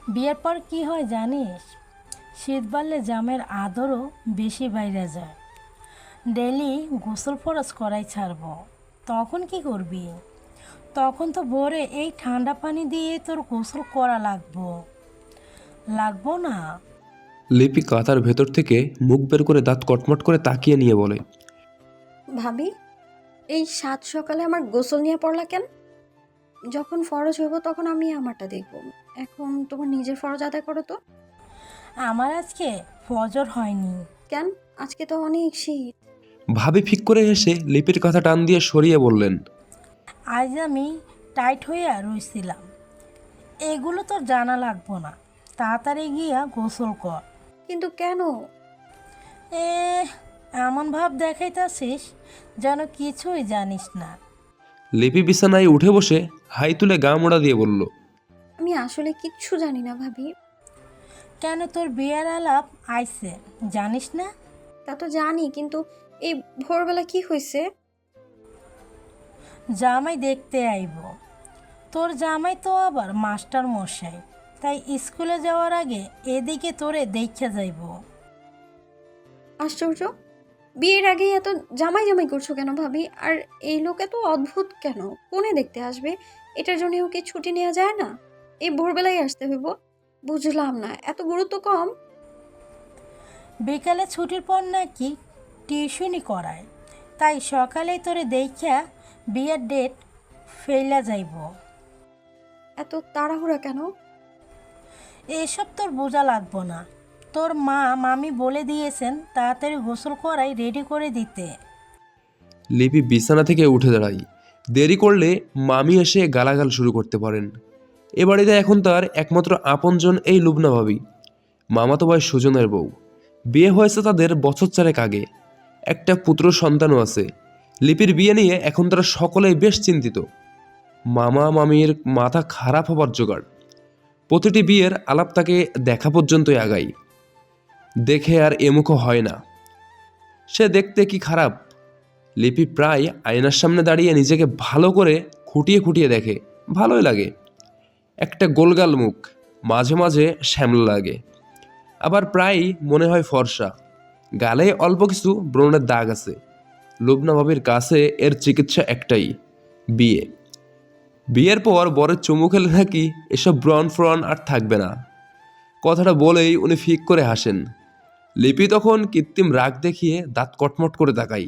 বিয়ের পর কি হয় জানিস? শীত বাড়লে জামের আদরও বেশি বাইরে যায়। ডেলি গোসল ফরজ করাই ছাড়বো। তখন কি করবি? তখন তো ভোরে এই ঠান্ডা পানি দিয়ে তোর গোসল করা লাগবো না? লিপি কাঁথার ভেতর থেকে মুখ বের করে দাঁত কটমট করে তাকিয়ে নিয়ে বলে, ভাবি, এই সাত সকালে আমার গোসল নিয়ে পড়লা কেন? যখন ফরজ হইব তখন আমি আমারটা দেখব। এখন তোমার নিজের ফরজ আদায় করো তো। আমার আজকে ফজর হয়নি। কেন? আজকে তো অনেক শীত। ভাবি ফিক করে হেসে লিপির কথা টান দিয়ে সরিয়ে বললেন, আজ আমি টাইট হইয়া রইছিলাম। এগুলো তোর জানা লাগবো না। তাড়াতাড়ি গিয়া গোসল কর। কিন্তু কেন? এ এমন ভাব দেখাইতাছিস যেন কিছুই জানিস না। লিপি বিছানায় উঠে বসে হাই তুলে গা মোড়া দিয়ে বলল, আমি আসলে কিচ্ছু জানি না ভাবি। কেন, তোর বিয়ের আলাপ আইছে, জানিস না? তা তো জানি, কিন্তু এই ভোরবেলা কি হয়েছে? জামাই দেখতে আইব। তোর জামাই তো আবার মাস্টার মশাই, তাই স্কুলে যাওয়ার আগে এদিকে তোরে দেখে যাইব। আশ্চর্য, বিয়ের আগেই এত জামাই জামাই করছো কেন ভাবি? আর এই লোক এত অদ্ভুত কেন? কোনে দেখতে আসবে? এটার জন্য ওকে ছুটি নেওয়া যায় না? এই ভোরবেলায় আসতে হইব? বুঝলাম না, এত গুরুত্ব কম? বিকালে ছুটির পর নাকি টিউশনি করায়, তাই সকালেই তোরে দেখা বিয়ের ডেট ফেলা যাইব। এত তাড়াহুড়া কেন? এসব তোর বোঝা লাগবো না। তোর মা মামি বলে দিয়েছেন তাড়াতাড়ি গোসল করাই রেডি করে দিতে। লিপি বিছানা থেকে উঠে দাঁড়াই। দেরি করলে মামি এসে গালাগাল শুরু করতে পারেন। এ বাড়িতে এখন তার একমাত্র আপনজন এই লুবনা ভাবি, মামাতো ভাই সুজনের বউ। বিয়ে হয়েছে তাদের বছর চারেক আগে, একটা পুত্র সন্তানও আছে। লিপির বিয়ে নিয়ে এখন তারা সকলেই বেশ চিন্তিত। মামা মামির মাথা খারাপ হবার জোগাড়। প্রতিটি বিয়ের আলাপ তাকে দেখা পর্যন্তই আগাই। দেখে আর এমুখো হয় না। সে দেখতে কি খারাপ? লিপি প্রায় আয়নার সামনে দাঁড়িয়ে নিজেকে ভালো করে খুঁটিয়ে খুঁটিয়ে দেখে। ভালোই লাগে। একটা গোলগাল মুখ, মাঝে মাঝে শ্যামলা লাগে, আবার প্রায়ই মনে হয় ফর্সা। গালে অল্প কিছু ব্রণের দাগ আছে। লুবনা ভাবির কাছে এর চিকিৎসা একটাই, বিয়ে। বিয়ের পর বরের চুমু খেলে নাকি এসব ব্রণ ফ্রণ আর থাকবে না। কথাটা বলেই উনি ফিক করে হাসেন। লিপি তখন কৃত্রিম রাগ দেখিয়ে দাঁত কটমট করে তাকাই।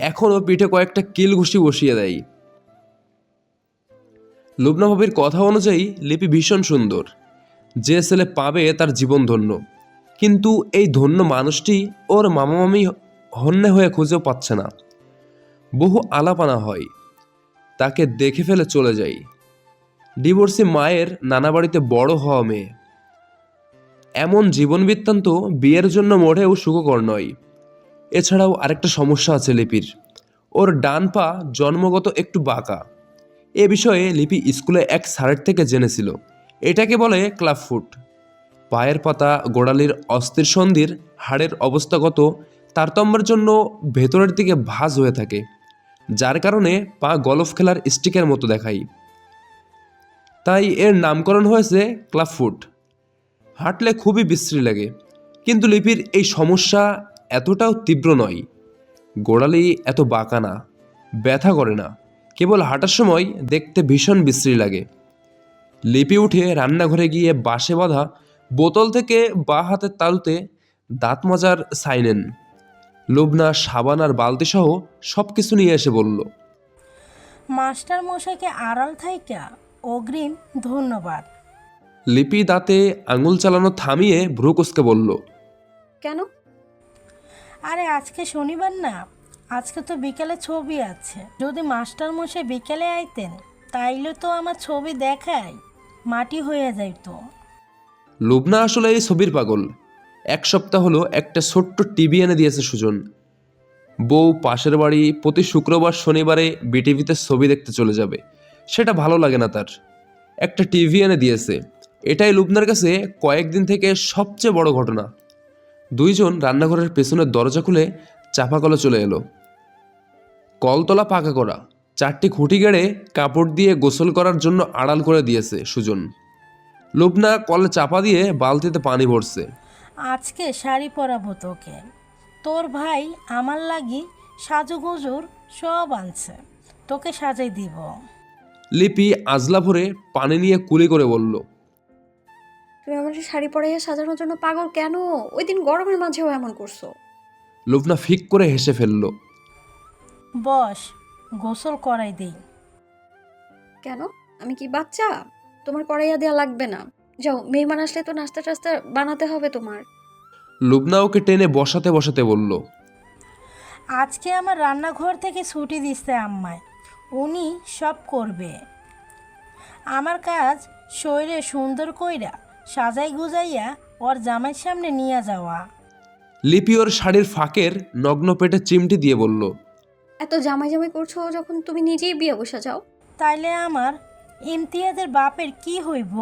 এখনও পিঠে কয়েকটা কিল ঘুষি বসিয়ে দেয়। লুবনা ভাবির কথা অনুযায়ী লিপি ভীষণ সুন্দর। যে ছেলে পাবে তার জীবন ধন্য। কিন্তু এই ধন্য মানুষটি ওর মামা মামি হন্যে হয়ে খুঁজেও পাচ্ছে না। বহু আলাপানা হয়, তাকে দেখে ফেলে চলে যাই। ডিভোর্সি মায়ের নানা বাড়িতে বড় হওয়া মেয়ে, এমন জীবন বৃত্তান্ত বিয়ের জন্য মোটেও সুখকর নয়। এছাড়াও আরেকটা সমস্যা আছে লিপির। ওর ডান পা জন্মগত একটু বাঁকা। এ বিষয়ে লিপি স্কুলে এক স্যারের থেকে জেনেছিল। এটাকে বলে ক্লাবফুট। পায়ের পাতা গোড়ালির অস্থির সন্ধির হাড়ের অবস্থাগত তারতম্যের জন্য ভেতরের দিকে ভাঁজ হয়ে থাকে, যার কারণে পা গলফ খেলার স্টিকের মতো দেখায়। তাই এর নামকরণ হয়েছে ক্লাবফুট। হাঁটলে খুবই বিশ্রী লাগে। কিন্তু লিপির এই সমস্যা এতটাও তীব্র নয়। গোড়ালি এত বাঁকা না, ব্যথা করে না, কেবল হাঁটার সময় দেখতে ভীষণ বিশ্রী লাগে। লিপি উঠে রান্নাঘরে গিয়ে বাঁশে বাঁধা বোতল থেকে বাঁ হাতের তালুতে দাঁত মাজার ছাই নেন। লুবনা সাবান আর বালতি সহ সব কিছু নিয়ে এসে বলল, মাস্টার মশাইকে আড়াল থাইকা অগ্রিম ধন্যবাদ। লিপি দাঁতে আঙুল চালানো থামিয়ে ভ্রু কুঁচকে বলল, কেন? আরে আজকে শনিবার না, আজকে তো বিকেলে ছবি আছে। যদি মাস্টার মশাই বিকেলে আইতেন তাইলে তো আমার ছবি দেখায় মাটি হয়ে যাইতো। লুবনা আসলে এই ছবির পাগল। এক সপ্তাহ হলো একটা ছোট্ট টিভি এনে দিয়েছে সুজন। বউ পাশের বাড়ি প্রতি শুক্রবার শনিবারে বিটিভিতে ছবি দেখতে চলে যাবে, সেটা ভালো লাগে না তার। একটা টিভি এনে দিয়েছে, এটাই লুবনার কাছে কয়েকদিন থেকে সবচেয়ে বড় ঘটনা। দুইজন রান্নাঘরের পেছনের দরজা খুলে চাপা কলে চলে এলো। কলতলা পাকা করা, চারটি খুঁটি গেড়ে কাপড় দিয়ে গোসল করার জন্য আড়াল করে দিয়েছে সুজন। লুবনা কলে চাপা দিয়ে বালতিতে পানি ভরছে। আজকে শাড়ি পরাবো তোকে। তোর ভাই আমার লাগি সাজুগুজুর সব আনছে, তোকে সাজাই দিব। লিপি আজলা ভরে পানি নিয়ে কুলি করে বলল, তুমি আমার শাড়ি পরাইয়া সাজানোর জন্য পাগল কেন? ওই দিন গরমের মাঝেও এমন করছো। লুবনা ফিক করে হেসে ফেলল। বস, গোসল করাই দেই। কেন? আমি কি বাচ্চা? তোমার করাইয়া দেওয়া লাগবে না। যাও, মেহমান আসলে তো নাস্তা টাস্তা বানাতে হবে তোমার। লুবনা ওকে টেনে বসাতে বসাতে বলল, আজকে আমার রান্নাঘর থেকে ছুটি দিচ্ছে আম্মায়, উনি সব করবে। আমার কাজ শরীরে সুন্দর কইরা সাজাই গুজাইয়া ওর জামাইয়ের সামনে নিয়ে যাওয়া। লিপি ওর শাড়ির ফাঁকের নগ্ন পেটে চিমটি দিয়ে বলল, এত জামাই জামাই করছো যখন তুমি নিজেই বিয়ে বসা যাও। তাইলে আমার ইমতিয়াজের বাপের কি হইব?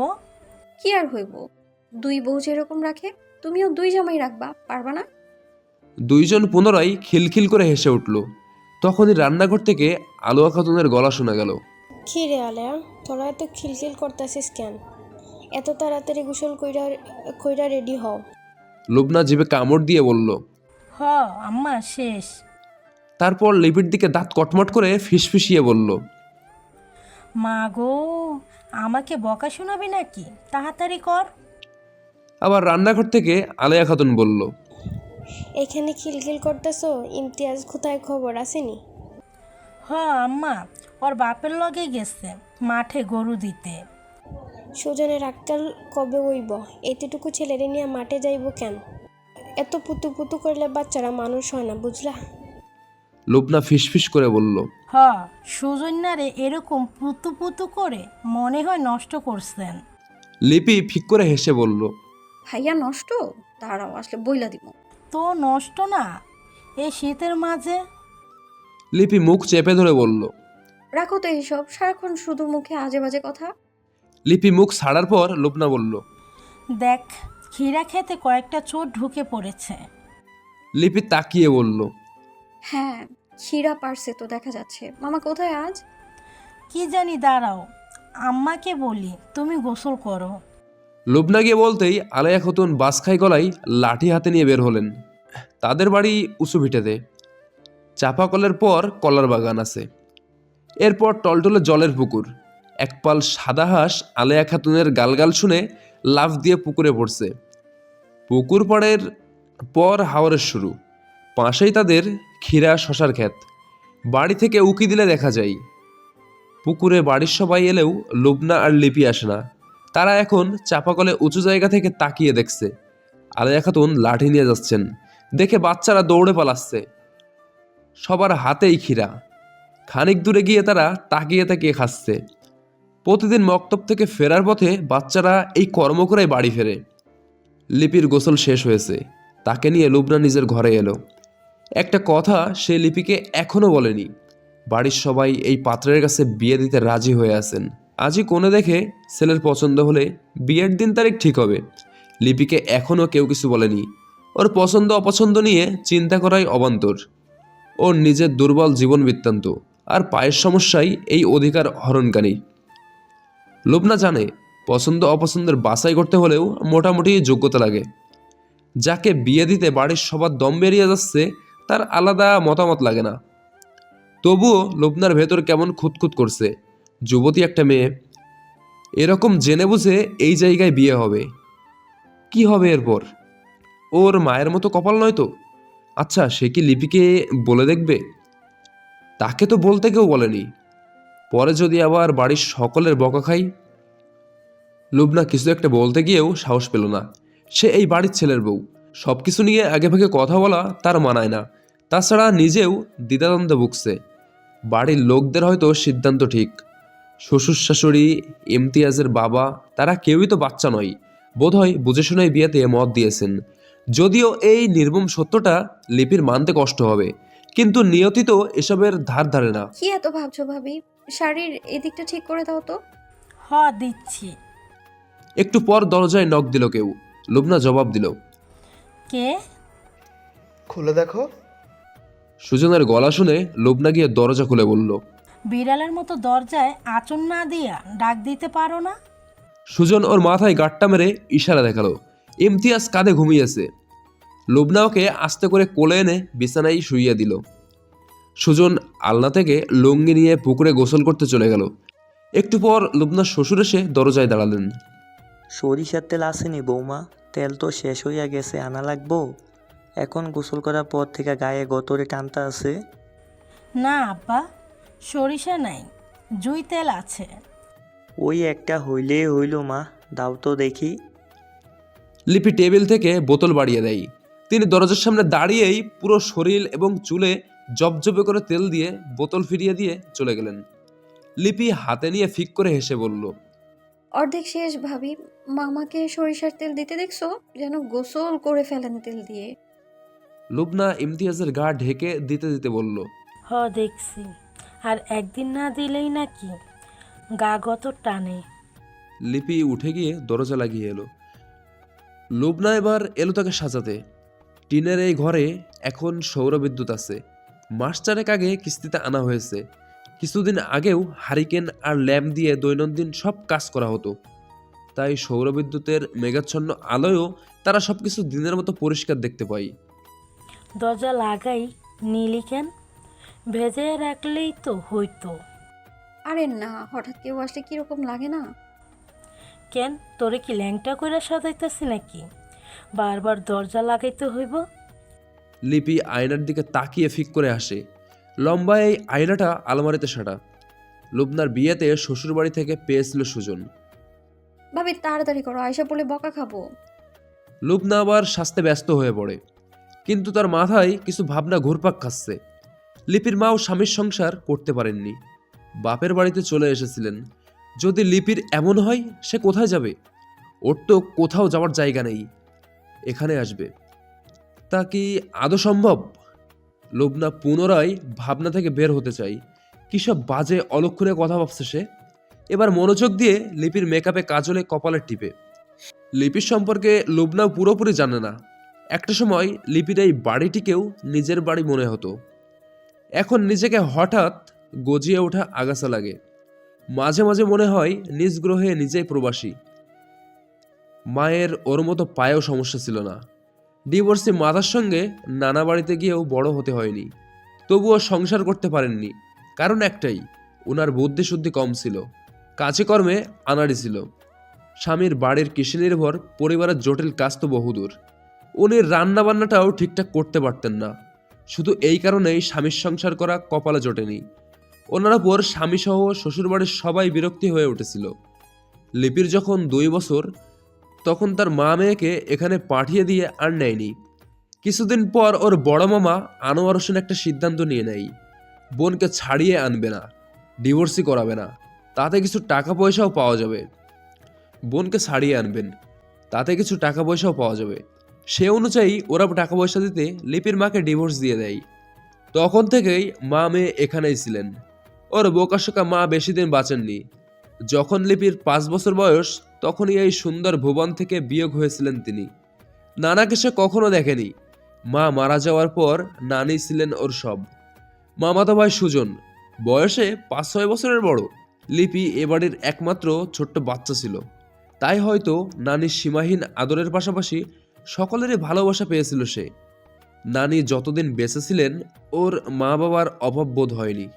কি আর হইব? দুই বউ যেরকম রাখে তুমিও দুই জামাই রাখবা, পারবা না? দুইজন পুনরায় খিলখিল করে হেসে উঠল। তখনই রান্নাঘর থেকে আলোয়া খাতুনের গলা শোনা গেল। কি রে আলেয়া, তোরা এত খিলখিল করতেছিস কেন? এত তাড়াতাড়ি গোসল কইরা রেডি হও। লুবনা জিভে কামড় দিয়ে বলল। হ আম্মা, শেষ। তারপর লিপির দিকে দাঁত কটমট করে ফিসফিসিয়ে বলল, মা গো, আমাকে বকা শোনাবি নাকি? তাড়াতাড়ি কর। আবার রান্নাঘর থেকে আলেয়া খাতুন বলল, এখানে খিলখিল করতেছো, ইমতিয়াজ কোথায় খবর আসেনি? হ আম্মা, ওর বাপের লগে গেছে মাঠে গরু দিতে। সুজনের আক্কাল কবে হইব? এতটুকু ছেলেরে নিয়ে মাঠে যাইব কেন? এত পুতু পুতু করলে বাচ্চারা মানুষ হয় না, বুঝলা? লুবনা ফিসফিস করে বলল, হ, সুজন্যারে এরকম পুতু পুতু করে মনে হয় নষ্ট করছেন। লিপি ফিক করে হেসে বলল, ভাইয়া নষ্ট? দাঁড়াও, আসলে বইলা দিব। তো নষ্ট না এই শীতের মাঝে? লিপি মুখ চেপে ধরে বলল। রাখো তো এইসব, সারাক্ষণ শুধু মুখে আজে বাজে কথা। লিপি মুখ ছাড়ার পর লুবনা বলল, দেখ, ক্ষীরা খেতে কয়েকটা চোট ঢুকে পড়েছে। লিপি তাকিয়ে বলল, হ্যাঁ, ক্ষীরা পারছে তো দেখা যাচ্ছে। মামা কোথায় আজ? কি জানি, দাঁড়াও আম্মাকে বলি, তুমি গোসল করো। লুবনা গিয়ে বলতেই আলেয়া খাতুন বাসখাই গলায় লাঠি হাতে নিয়ে বের হলেন। তাদের বাড়ি উঁচু ভিটেতে, চাপা কলের পর কলার বাগান আছে, এরপর টলটলে জলের পুকুর। এক পাল সাদা হাঁস আলেয়া খাতুনের গালগাল শুনে লাফ দিয়ে পুকুরে পড়ছে। পুকুর পাড়ের পর হাওরের শুরু, পাশেই তাদের ক্ষীরা শশার ক্ষেত। বাড়ি থেকে উকি দিলে দেখা যায়। পুকুরে বাড়ির সবাই এলেও লুবনা আর লিপি আসে না। তারা এখন চাপাকলে উঁচু জায়গা থেকে তাকিয়ে দেখছে। আলেয়া খাতুন লাঠি নিয়ে যাচ্ছেন, দেখে বাচ্চারা দৌড়ে পালাচ্ছে। সবার হাতেই ক্ষীরা। খানিক দূরে গিয়ে তারা তাকিয়ে তাকিয়ে খাচ্ছে। প্রতিদিন মক্তব থেকে ফেরার পথে বাচ্চারা এই কর্ম করেই বাড়ি ফেরে। লিপির গোসল শেষ হয়েছে, তাকে নিয়ে লুবনা নিজের ঘরে এলো। একটা কথা সে লিপিকে এখনো বলেনি। বাড়ির সবাই এই পাত্রের কাছে বিয়ে দিতে রাজি হয়ে আছেন। আজই কোণে দেখে ছেলের পছন্দ হলে বিয়ের দিন তারিখ ঠিক হবে। লিপিকে এখনও কেউ কিছু বলেনি। ওর পছন্দ অপছন্দ নিয়ে চিন্তা করাই অবান্তর। ওর নিজের দুর্বল জীবন বৃত্তান্ত আর পায়ের সমস্যাই এই অধিকার হরণকারী। লুবনা জানে পছন্দ অপছন্দের বাছাই করতে হলেও মোটামুটি যোগ্যতা লাগে। যাকে বিয়ে দিতে বাড়ির সবার দম বেরিয়ে যাচ্ছে তার আলাদা মতামত লাগে না। তবুও লুবনার ভেতর কেমন খুঁতখুত করছে। যুবতী একটা মেয়ে, এরকম জেনে বুঝে এই জায়গায় বিয়ে হবে। কি হবে এরপর? ওর মায়ের মতো কপাল নয় তো? আচ্ছা, সে কি লিপিকে বলে দেখবে? তাকে তো বলতে কেউ বলেনি। পরে যদি আবার বাড়ির সকলের বকা খাই। লুবনা কিছু একটা বলতে গিয়েও সাহস পেল না। সে এই বাড়ির ছেলের বউ, সব কিছু নিয়ে আগেভাগে কথা বলা তার মানায় না। তাছাড়া নিজেও দ্বিধাদ্বন্দ্বে ভুগছে। বাড়ির লোকদের হয়তো সিদ্ধান্ত ঠিক, শ্বশুর শাশুড়ি, ইমতিয়াজের বাবা, তারা কেউই তো বাচ্চা নয়। বোধহয় বুঝে শুনেই বিয়েতে মত দিয়েছেন। যদিও এই নির্মম সত্যটা লিপির মানতে কষ্ট হবে, কিন্তু নিয়তি তো এসবের ধার ধারে না। কি এত ভাবছো ভাবি? শাড়ির এদিকটা ঠিক করে দাও তো। হ, দিচ্ছি। একটু পর দরজায় নক দিল কেউ। লুবনা জবাব দিল। কে? খুলে দেখো। সুজনের গলা শুনে লুবনা গিয়ে দরজা খুলে বলল। বিড়ালের মতো দরজায় আঁচড় না দিয়া ডাক দিতে পারো না? সুজন ওর মাথায় গাঁটটা মেরে ইশারা দেখালো। ইমতিয়াজ কাঁধে ঘুমিয়েছে। লুবনা ওকে আস্তে করে কোলে এনে বিছানায় শুইয়ে দিল। সুজন আলনা থেকে লুঙ্গি নিয়ে পুকুরে গোসল করতে চলে গেল। একটু পর লুবনার শ্বশুর এসে দরজায় দাঁড়ালেন। সরিষার তেল আসেনি বৌমা? তেল তো শেষ হইয়া গেছে, আনা লাগবো? এখন গোসল করার পর থেকে গায়ে গতরে টানতা আছে। না আব্বা, সরিষা নাই, জুই তেল আছে। ওই একটা হইলেই হইল মা, দাও তো দেখি। লিপি টেবিল থেকে বোতল বাড়িয়ে দেয়। তিনি দরজার সামনে দাঁড়িয়েই পুরো শরীর এবং চুলে জবজবে করে তেল দিয়ে বোতল ফিরিয়ে দিয়ে চলে গেলেন। লিপি হাতে নিয়ে ফিক করে হেসে বলল, অর্ধেক শেষ ভাবি। মামাকে সরিষার তেল দিতে দেখছো? যেন গোসল করে ফেলেন তেল দিয়ে। লুবনা ইমতিয়াজের গা ঢেকে দিতে দিতে বলল, দেখছি, আর একদিন না দিলেই নাকি গা গত টানে। লিপি উঠে গিয়ে দরজা লাগিয়ে এলো। লুবনা এবার এলো তাকে সাজাতে। টিনের এই ঘরে এখন সৌরবিদ্যুৎ আছে। মাস চারেক আগে কিস্তিতে আনা হয়েছে। কিছুদিন আগেও হারিকেন আর ল্যাম্প দিয়ে দৈনন্দিন সব কাজ করা হতো। তাই সৌরবিদ্যুতের মেঘাচ্ছন্ন আলোয়ও তারা সবকিছু দিনের মতো পরিষ্কার দেখতে পায়। দরজা লাগাই নীলি কেন? ভেজে রাখলেই তো হইতো। আরে না, হঠাৎ কেউ আসলে কিরকম লাগে না? কেন, তোরে কি ল্যাংটা কইরা সাজাইতেছি নাকি? বারবার দরজা লাগাইতে হইব? লিপি আয়নার দিকে তাকিয়ে ফিক করে আসে। লম্বা এই আয়নাটা আলমারিতে সাটা। লুবনার বিয়েতে শ্বশুরবাড়ি থেকে পেয়েছিল সুজন। ভাবি তাড়াতাড়ি করো, আয়সা বলে বকা খাবো। লুবনা আবার সাজতে ব্যস্ত হয়ে পড়ে, কিন্তু তার মাথায় কিছু ভাবনা ঘুরপাক খাচ্ছে। লিপির মাও স্বামীর সংসার করতে পারেননি, বাপের বাড়িতে চলে এসেছিলেন। যদি লিপির এমন হয়, সে কোথায় যাবে? ওর তো কোথাও যাওয়ার জায়গা নেই, এখানে আসবে। তা কি আদৌ সম্ভব? লুবনা পুনরায় ভাবনা থেকে বের হতে চাই। কিসব বাজে অলক্ষণে কথা ভাবছে সে। এবার মনোযোগ দিয়ে লিপির মেকআপে কাজলে কপালের টিপে। লিপির সম্পর্কে লুবনাও পুরোপুরি জানে না। একটা সময় লিপির এই বাড়িটিকেও নিজের বাড়ি মনে হতো। এখন নিজেকে হঠাৎ গজিয়ে ওঠা আগাছা লাগে। মাঝে মাঝে মনে হয় নিজ গ্রহে নিজেই প্রবাসী। মায়ের ওর মতো পায়েও সমস্যা ছিল না। ডিভোর্সি মাতার সঙ্গে নানা বাড়িতে গিয়েও বড় হতে হয়নি। তবুও সংসার করতে পারেননি, কারণ একটাই, ওনার বুদ্ধিশুদ্ধি কম ছিল, কাজে কর্মে আনাড়ি ছিল। স্বামীর বাড়ির কৃষি নির্ভর পরিবারের জটিল কাজ তো বহুদূর। উনি রান্নাবান্নাটাও ঠিকঠাক করতে পারতেন না। শুধু এই কারণেই স্বামীর সংসার করা কপালে জোটেনি। ওনার ওপর স্বামীসহ শ্বশুরবাড়ির সবাই বিরক্তি হয়ে উঠেছিল। লিপির যখন 2 বছর, তখন তার মা মেয়েকে এখানে পাঠিয়ে দিয়ে আর নেয়নি। কিছুদিন পর ওর বড় মামা আনোয়ার হোসেন একটা সিদ্ধান্ত নিয়ে নেয়, বোনকে ছাড়িয়ে আনবে না, ডিভোর্সই করাবে না, তাতে কিছু টাকা পয়সাও পাওয়া যাবে। বোনকে ছাড়িয়ে আনবেন, তাতে কিছু টাকা পয়সাও পাওয়া যাবে। সে অনুযায়ী ওরা টাকা পয়সা দিতে লিপির মাকে ডিভোর্স দিয়ে দেয়। তখন থেকেই মা মেয়ে এখানেই ছিলেন। ওর বোকাশোকা মা বেশি দিন বাঁচেননি। যখন লিপির 5 বছর বয়স, তখনই এই সুন্দর ভুবন থেকে বিয়োগ হয়েছিলেন তিনি। নানাকে সে কখনো দেখেনি। মা মারা যাওয়ার পর নানি ছিলেন ওর সব। মামাতো ভাই সুজন বয়সে 5-6 বছরের বড়। লিপি এ বাড়ির একমাত্র ছোট্ট বাচ্চা ছিল। তাই হয়তো নানির সীমাহীন আদরের পাশাপাশি সকলেরই ভালোবাসা পেয়েছিল সে। নানি যতদিন বেঁচে ছিলেন, ওর মা বাবার অভাব বোধ হয়নি।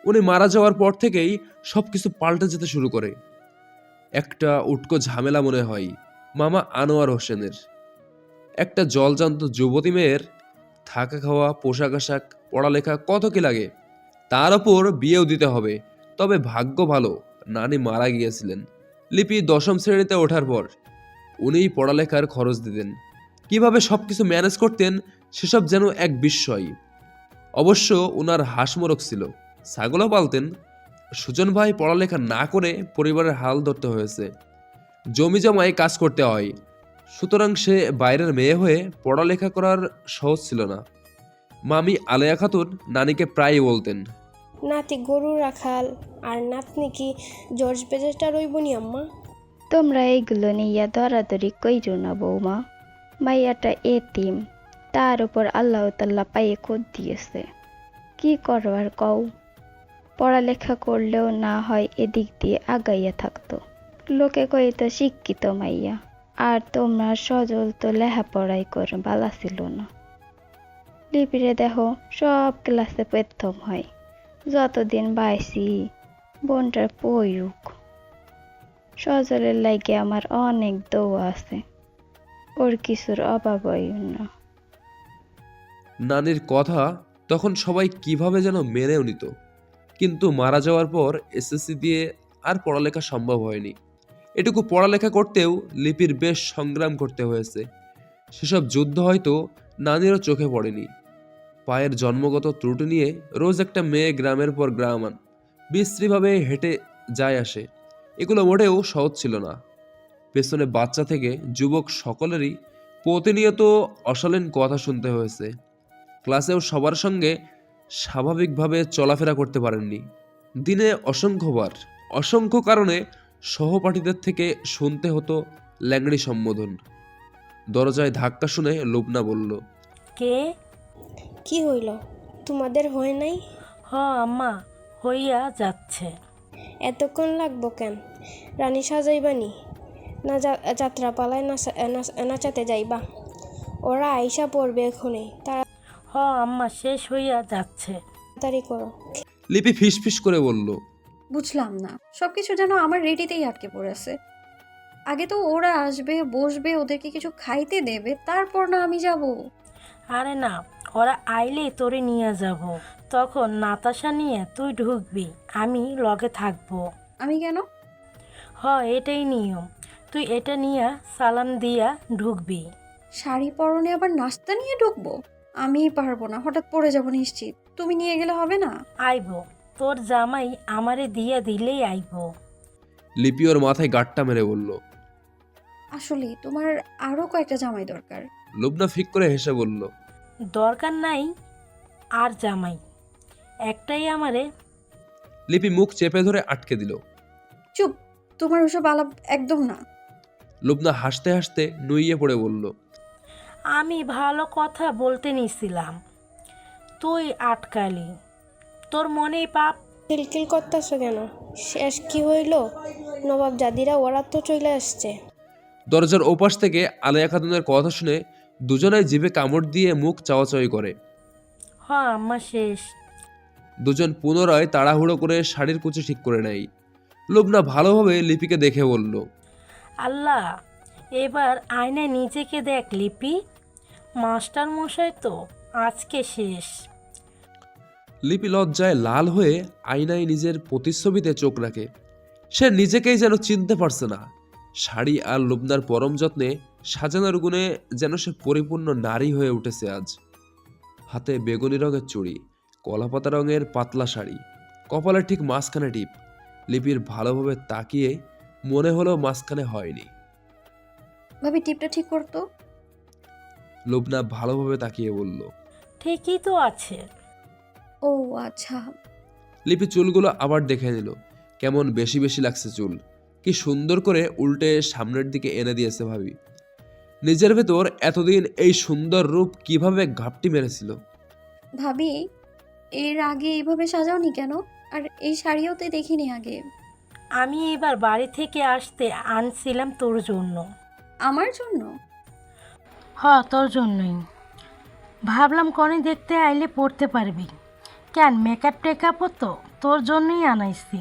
উনি মারা যাওয়ার পর থেকেই সব কিছু পাল্টে যেতে শুরু করে। একটা উটকো ঝামেলা মনে হয় মামা আনোয়ার হোসেনের। একটা জলজান্ত যুবতী মেয়ের থাকা খাওয়া, পোশাক আশাক, পড়ালেখা কত কি লাগে, তার ওপর বিয়েও দিতে হবে। তবে ভাগ্য ভালো, নানি মারা গিয়েছিলেন লিপি 10ম শ্রেণীতে ওঠার পর। উনিই পড়ালেখার খরচ দিতেন। কিভাবে সব কিছু ম্যানেজ করতেন সেসব যেন এক বিস্ময়। অবশ্য ওনার হাঁসমোরক ছিল, ছাগলও পালতেন। সুজন ভাই পড়ালেখা না করে পরিবারের হাল ধরতে হয়েছে, জমি জমায় কাজ করতে হয়। সুতরাং সে বাইরের মেয়ে হয়ে পড়ালেখা করার সহজ ছিল না। মামি আলেয়া খাতুন নানিকে প্রায়ই বলতেন, নাতি গরু রাখাল আর নাতনি কি জর্জ বেজারটা রইবনি আম্মা? তোমরা এইগুলো নিয়ে দরাদরি কইরো না বৌমা। মাইয়াটা এতিম, তার উপর আল্লাহ তাল্লাহ পায়ে খোদ দিয়েছে। কি করবার কও? পড়ালেখা করলেও না হয় এদিক দিয়ে আগাইয়া থাকতো। লোকে কই তো শিক্ষিত মাইয়া, আর তোমরা সজল তো লেখাপড়াই করে বালা ছিল না। লিপিরে দেখো সব ক্লাসে প্রথম হয়। যতদিন বাইছি বোনটার পয়ুক। সজলের লাগে আমার অনেক দোয়া আছে, ওর কিছুর অভাব হয় না। নানির কথা তখন সবাই কিভাবে যেন মেনেও নিত, কিন্তু মারা যাওয়ার পর এসএসসি দিয়ে আর পড়ালেখা সম্ভব হয়নি। এটুকু পড়ালেখা করতেও লিপির বেশ সংগ্রাম করতে হয়েছে। সেসব যুদ্ধ হয়তো নানিরও চোখে পড়েনি। পায়ের জন্মগত ত্রুটি নিয়ে রোজ একটা মেয়ে গ্রামের পর গ্রাম বিশ্রীভাবে হেঁটে যায় আসে, এগুলো মোটেও সহজ ছিল না। পেছনে বাচ্চা থেকে যুবক সকলেরই প্রতিনিয়ত অশালীন কথা শুনতে হয়েছে। ক্লাসেও সবার সঙ্গে স্বাভাবিকভাবে চলাফেরা করতে পারেননি। দিনে অসংখ্যবার অসংখ্য কারণে সহপাঠীদের থেকে শুনতে হতো ল্যাংড়ি সম্বোধন। দরজায় ধাক্কা শুনে লুবনা বলল, কে? কি হইল, তোমাদের হয় নাই? হ আম্মা, হইয়া যাচ্ছে। এতক্ষণ লাগবো কেন? রানী সাজাইবানি না যাত্রাপালায় নাচাতে যাইবা? ওরা আইসা পড়বে এখনই, হ আম্মা, শেষ হইয়া যাচ্ছে। তাড়াতাড়ি করো। লিপি ফিসফিস করে বলল, বুঝলাম না, সবকিছু যেন আমার রেডিতেই আটকে পড়েছে। আগে তো ওরা আসবে, বসবে, ওদেরকে কিছু খাইতে দেবে, তারপর না আমি যাব। আরে না, ওরা আইলেই তোরে নিয়ে যাব। তখন নাতাশা নিয়ে তুই ঢুকবি, আমি লগে থাকবো। আমি কেন? হ, এটাই নিয়ম। তুই এটা নিয়ে সালাম দিয়া ঢুকবি। শাড়ি পরনে আবার নাস্তা নিয়ে ঢুকবো? আমি পারবো না, হঠাৎ পড়ে যাবো নিশ্চিত। তুমি নিয়ে গেলে হবে না? আইব, তোর জামাই আমারে দিয়া দিলেই আইব। লিপি ওর মাথায় গাঁটটা মেরে বলল। আসলে তোমার আরো কয়েকটা জামাই দরকার। লুবনা ফিক করে হেসে বলল, দরকার নাই আর জামাই, একটাই আমারে। লিপি মুখ চেপে ধরে আটকে দিল। চুপ, তোমার ওসব আলাপ একদম না। লুবনা হাসতে হাসতে নুইয়ে পড়ে বলল, আমি ভালো কথা বলতে নিছিলাম, তুই আটকালি। তোর মনেই পাপ। কিলকিল করতেছ কেন? শেষ কি হইল? নবাব জাদিরা ওরা তো চলে আসছে। দরজার ওপাশ থেকে আলেয়া খাতুনের কথা শুনে দুজনাই জিভে কামড় দিয়ে মুখ চাওয়াচাওয়ি করে। হ আম্মা, শেষ। দুজন পুনরায় তাড়াহুড়ো করে শাড়ির কুচি ঠিক করে নেয়। লুবনা ভালোভাবে লিপিকে দেখে বলল, আল্লাহ, এবার আয়নায় নিজেকে দেখ লিপি। মাস্টার মশাই তো আজকে শেষ। লিপি লজ্জায় লাল হয়ে আয়নায় নিজের প্রতিচ্ছবিতে চোখ রাখে। সে নিজেকেই যেন চিনতে পারছে না। শাড়ি আর লুবনার পরম যত্নে সাজানোর গুণে যেন সে পরিপূর্ণ নারী হয়ে উঠেছে আজ। হাতে বেগুনি রঙের চুড়ি, কলাপাতা রঙের পাতলা শাড়ি, কপালের ঠিক মাঝখানে টিপ। লিপির ভালোভাবে তাকিয়ে মনে হলো মাঝখানে হয়নি। ভাবি, টিপটা ঠিক করতো। লুবনা ভালোভাবে তাকিয়ে বলল, ঠিকই তো আছে। ও আচ্ছা। লিপি চুলগুলো আবার দেখে নিল। কেমন বেশি বেশি লাগছে চুল। কি সুন্দর করে উল্টে সামনের দিকে এনে দিয়েছে ভাবি। নিজের ভেতর এতদিন এই সুন্দর রূপ কিভাবে ঘাপটি মেরেছিল। ভাবি, এর আগে এইভাবে সাজাওনি কেন? আর এই শাড়িও তো দেখিনি আগে। আমি এবার বাড়ি থেকে আসতে আনছিলাম তোর জন্য। আমার জন্য? হ, তোর জন্যই। ভাবলাম কনে দেখতে আইলে পড়তে পারবি। কেন, মেকআপ টেকআপও তো তোর জন্যই আনাইছি।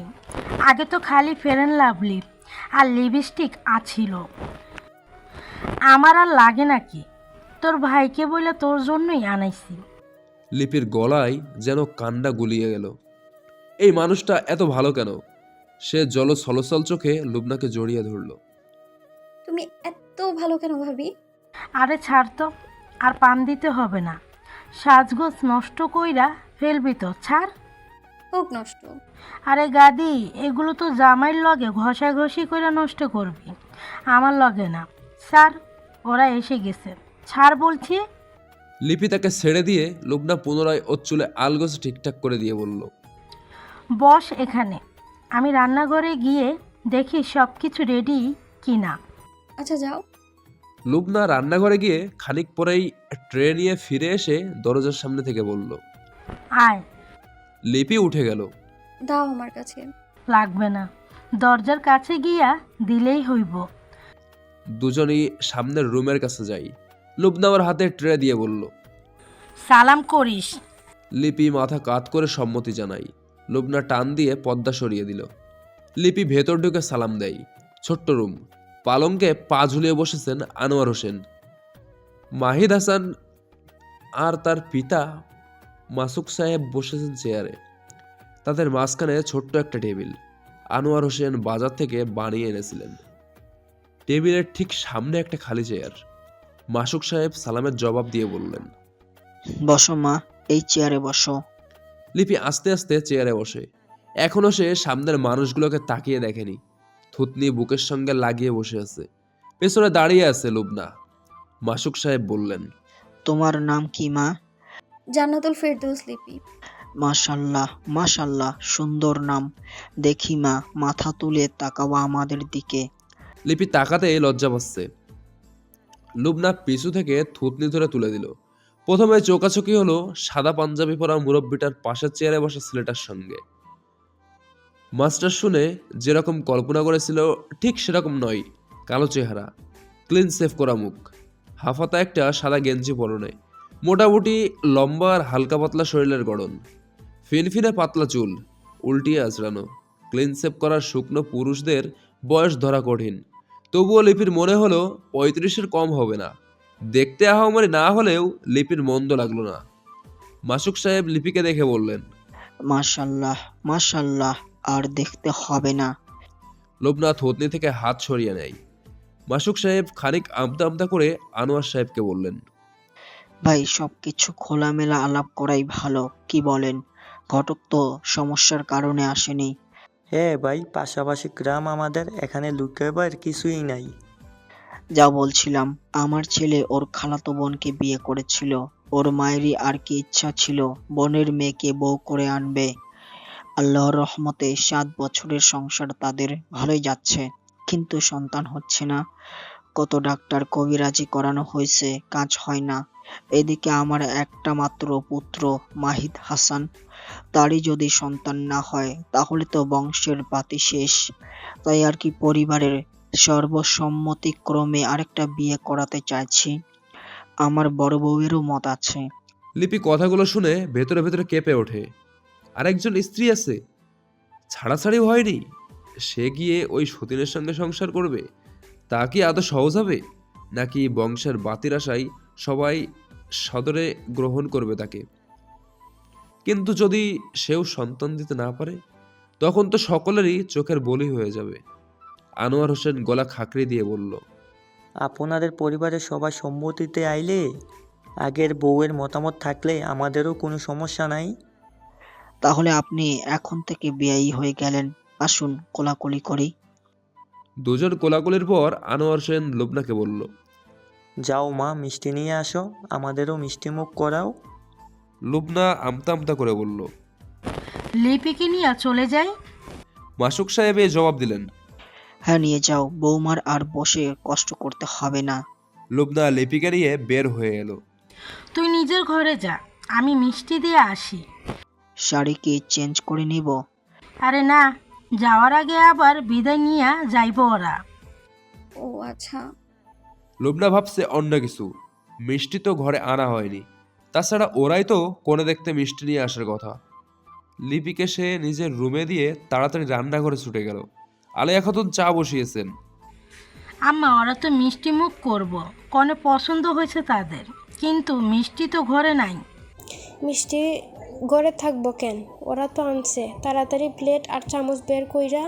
আগে তো খালি ফেয়ার অ্যান্ড লাভলি আর লিপস্টিক আছিল, আমার আর লাগে নাকি? তোর ভাইকে বলে তোর জন্যই আনাইছি। লিপির গলায় যেন কান্ডা গুলিয়ে গেল। এই মানুষটা এত ভালো কেন? সে ছলছল চোখে লুবনাকে জড়িয়ে ধরল। তুমি এত ভালো কেন ভাবি? আরে ছাড় তো, আর পান দিতে হবে না। সাজগোজ নষ্ট কইরা ফেলবি তো, ছাড়। হোক নষ্ট। আরে গাদি, এগুলো তো জামাইয়ের লগে ঘষাঘষি কইরা নষ্ট করবি, আমার লগে না। স্যার, ওরা এসে গেছে, ছাড় বলছি। লিপি তাকে ছেড়ে দিয়ে লুবনা পুনরায় ওর চুলে আলগোছ ঠিকঠাক করে দিয়ে বলল, বস এখানে, আমি রান্নাঘরে গিয়ে দেখি সব কিছু রেডি কি না। আচ্ছা যাও। লুবনা রান্নাঘরে গিয়ে খানিক পরেই ট্রে নিয়ে ফিরে এসে দরজার সামনে থেকে বলল, আয়। লিপি উঠে গেল। দাও আমার কাছে। লাগবে না, দরজার কাছে গিয়া দিলেই হইব। দুজনই সামনের রুমের কাছে যাই। লুবনা ওর হাতে ট্রে দিয়ে বলল। সালাম করিস। লিপি মাথা কাত করে সম্মতি জানাই। লুবনা টান দিয়ে পর্দা সরিয়ে দিল। লিপি ভেতর ঢুকে সালাম দেয়। ছোট্ট রুম, পালঙ্কে পা ঝুলিয়ে বসেছেন আনোয়ার হোসেন, মাহিদ হাসান আর তার পিতা মাসুক সাহেব বসেছেন চেয়ারে। তাদের মাঝখানে ছোট্ট একটা টেবিল আনোয়ার হোসেন বাজার থেকে বানিয়ে এনেছিলেন। টেবিলের ঠিক সামনে একটা খালি চেয়ার। মাসুক সাহেব সালামের জবাব দিয়ে বললেন, বসো মা, এই চেয়ারে বসো। লিপি আস্তে আস্তে চেয়ারে বসে। এখনো সে সামনের মানুষগুলোকে তাকিয়ে দেখেনি। থুতনি বুকের সঙ্গে লাগিয়ে বসে আছে। পেছনে দাঁড়িয়ে আছে লুবনা। মাসুক সাহেব বললেন, তোমার নাম কি মা? জান্নাতুল ফেরদৌস লিপি। মাশাল্লাহ মাশাল্লাহ, সুন্দর নাম। দেখি মা, মাথা তুলে তাকাওয়া আমাদের দিকে। লিপি তাকাতে লজ্জা পাচ্ছে। লুবনা পিছু থেকে থুতনি ধরে তুলে দিল। প্রথমে চোকাচোকি হলো সাদা পাঞ্জাবি পরা মুরব্বিটার পাশের চেয়ারে বসা ছেলেটার সঙ্গে। মাস্টার শুনে যেরকম কল্পনা করেছিল ঠিক সেরকম নয়। কালো চেহারা, ক্লিন সেভ করা মুখ, হাফাতা একটা সাদা গেঞ্জি পরনে, মোটামুটি লম্বা আর হালকা পাতলা শরীরের গড়ন, ফিনফিনে পাতলা চুল, উল্টিয়ে আঁচড়ানো। ক্লিন সেভ করার শুকনো পুরুষদের বয়স ধরা কঠিন। তবুও লিপির মনে হলো 35-এর কম হবে না। দেখতে আহামরি না হলেও লিপির মন্দ লাগলো না। মাসুক সাহেব লিপিকে দেখে বললেন, মাশাল্লাহ মাশাল্লাহ, আর দেখতে হবে না। লুবনা থুতনি থেকে হাত সরিয়ে নেয়। মাসুক সাহেব খানিক আমতা আমতা করে আনোয়ার সাহেবকে বললেন, ভাই, সবকিছু খোলামেলা আলাপ করাই ভালো, কি বলেন? ঘটক তো সমস্যার কারণে আসেনি। হ্যাঁ ভাই, পাশাপাশি গ্রাম আমাদের, এখানে লুকাবার কিছুই নাই। যা বলছিলাম, আমার ছেলে ওর খালাতো বোনকে বিয়ে করেছিল। ওর মায়েরই আর কি ইচ্ছা ছিল বোনের মেয়েকে বউ করে আনবে। আল্লাহর রহমতে 7 বছরের সংসার তাদের ভালোই যাচ্ছে, কিন্তু সন্তান হচ্ছে না। কত ডাক্তার কবিরাজি করানো হয়েছে, কাজ হয় না। এদিকে আমার একটা মাত্র পুত্র মাহিদ হাসান, তারই যদি সন্তান না হয় তাহলে তো বংশের পাতি শেষ। তাই আর কি পরিবারের সর্বসম্মতিক্রমে আরেকটা বিয়ে করাতে চাইছি। আমার বড় বউয়েরও মত আছে। লিপি কথাগুলো শুনে ভেতরে ভেতরে কেঁপে ওঠে। আরেকজন স্ত্রী আছে, ছাড়াছাড়িও হয়নি, সে গিয়ে ওই সতীনের সঙ্গে সংসার করবে? তা কি আদৌ সহজ হবে? নাকি বংশের বাতির আশায় সবাই সদরে গ্রহণ করবে তাকে? কিন্তু যদি সেও সন্তান দিতে না পারে, তখন তো সকলেরই চোখের বলি হয়ে যাবে। আনোয়ার হোসেন গলা খাকড়ি দিয়ে বলল, আপনাদের পরিবারের সবাই সম্মতিতে আইলে, আগের বউয়ের মতামত থাকলে আমাদেরও কোনো সমস্যা নাই। তাহলে আপনি এখন থেকে বিয়াই হয়ে গেলেন, আসুন কোলাকুলি করি। দুজন কোলাকুলির পর আনোয়ার হোসেন লুবনাকে বলল, যাও মা, মিষ্টি নিয়ে আসো, আমাদেরও মিষ্টি মুখ করাও। লুবনা আমতা আমতা করে বলল। লিপিকে নিয়ে চলে যাই। মাসুক সাহেব এ জবাব দিলেন। হ্যাঁ, নিয়ে যাও, বৌমার আর বসে কষ্ট করতে হবে না। লুবনা লিপিকে নিয়ে বের হয়ে এলো। তুই নিজের ঘরে যা, আমি মিষ্টি দিয়ে আসি। শাড়ি কি চেঞ্জ করে নিব? আরে না, যাওয়ার আগে আবার বিদায় নিয়ে যাইব ওরা। ও আচ্ছা। লুবনা ভাবছে অন্য কিছু। মিষ্টি তো ঘরে আনা হয়নি, তাছাড়া ওরাই তো কোণে দেখতে মিষ্টি নিয়ে আসার কথা। লিপিকে সে নিজের রুমে দিয়ে তাড়াতাড়ি রান্নাঘরে ছুটে গেল। আলেয়া খাতুন চা বসিয়েছেন। আম্মা, ওরা তো মিষ্টি মুখ করব, কনে পছন্দ হয়েছে তাদের, কিন্তু মিষ্টি তো ঘরে নাই। মিষ্টি ঘরে থাকবো কেন? ওরা তো আনছে। তাড়াতাড়ি প্লেট আর চামচ বের কইরা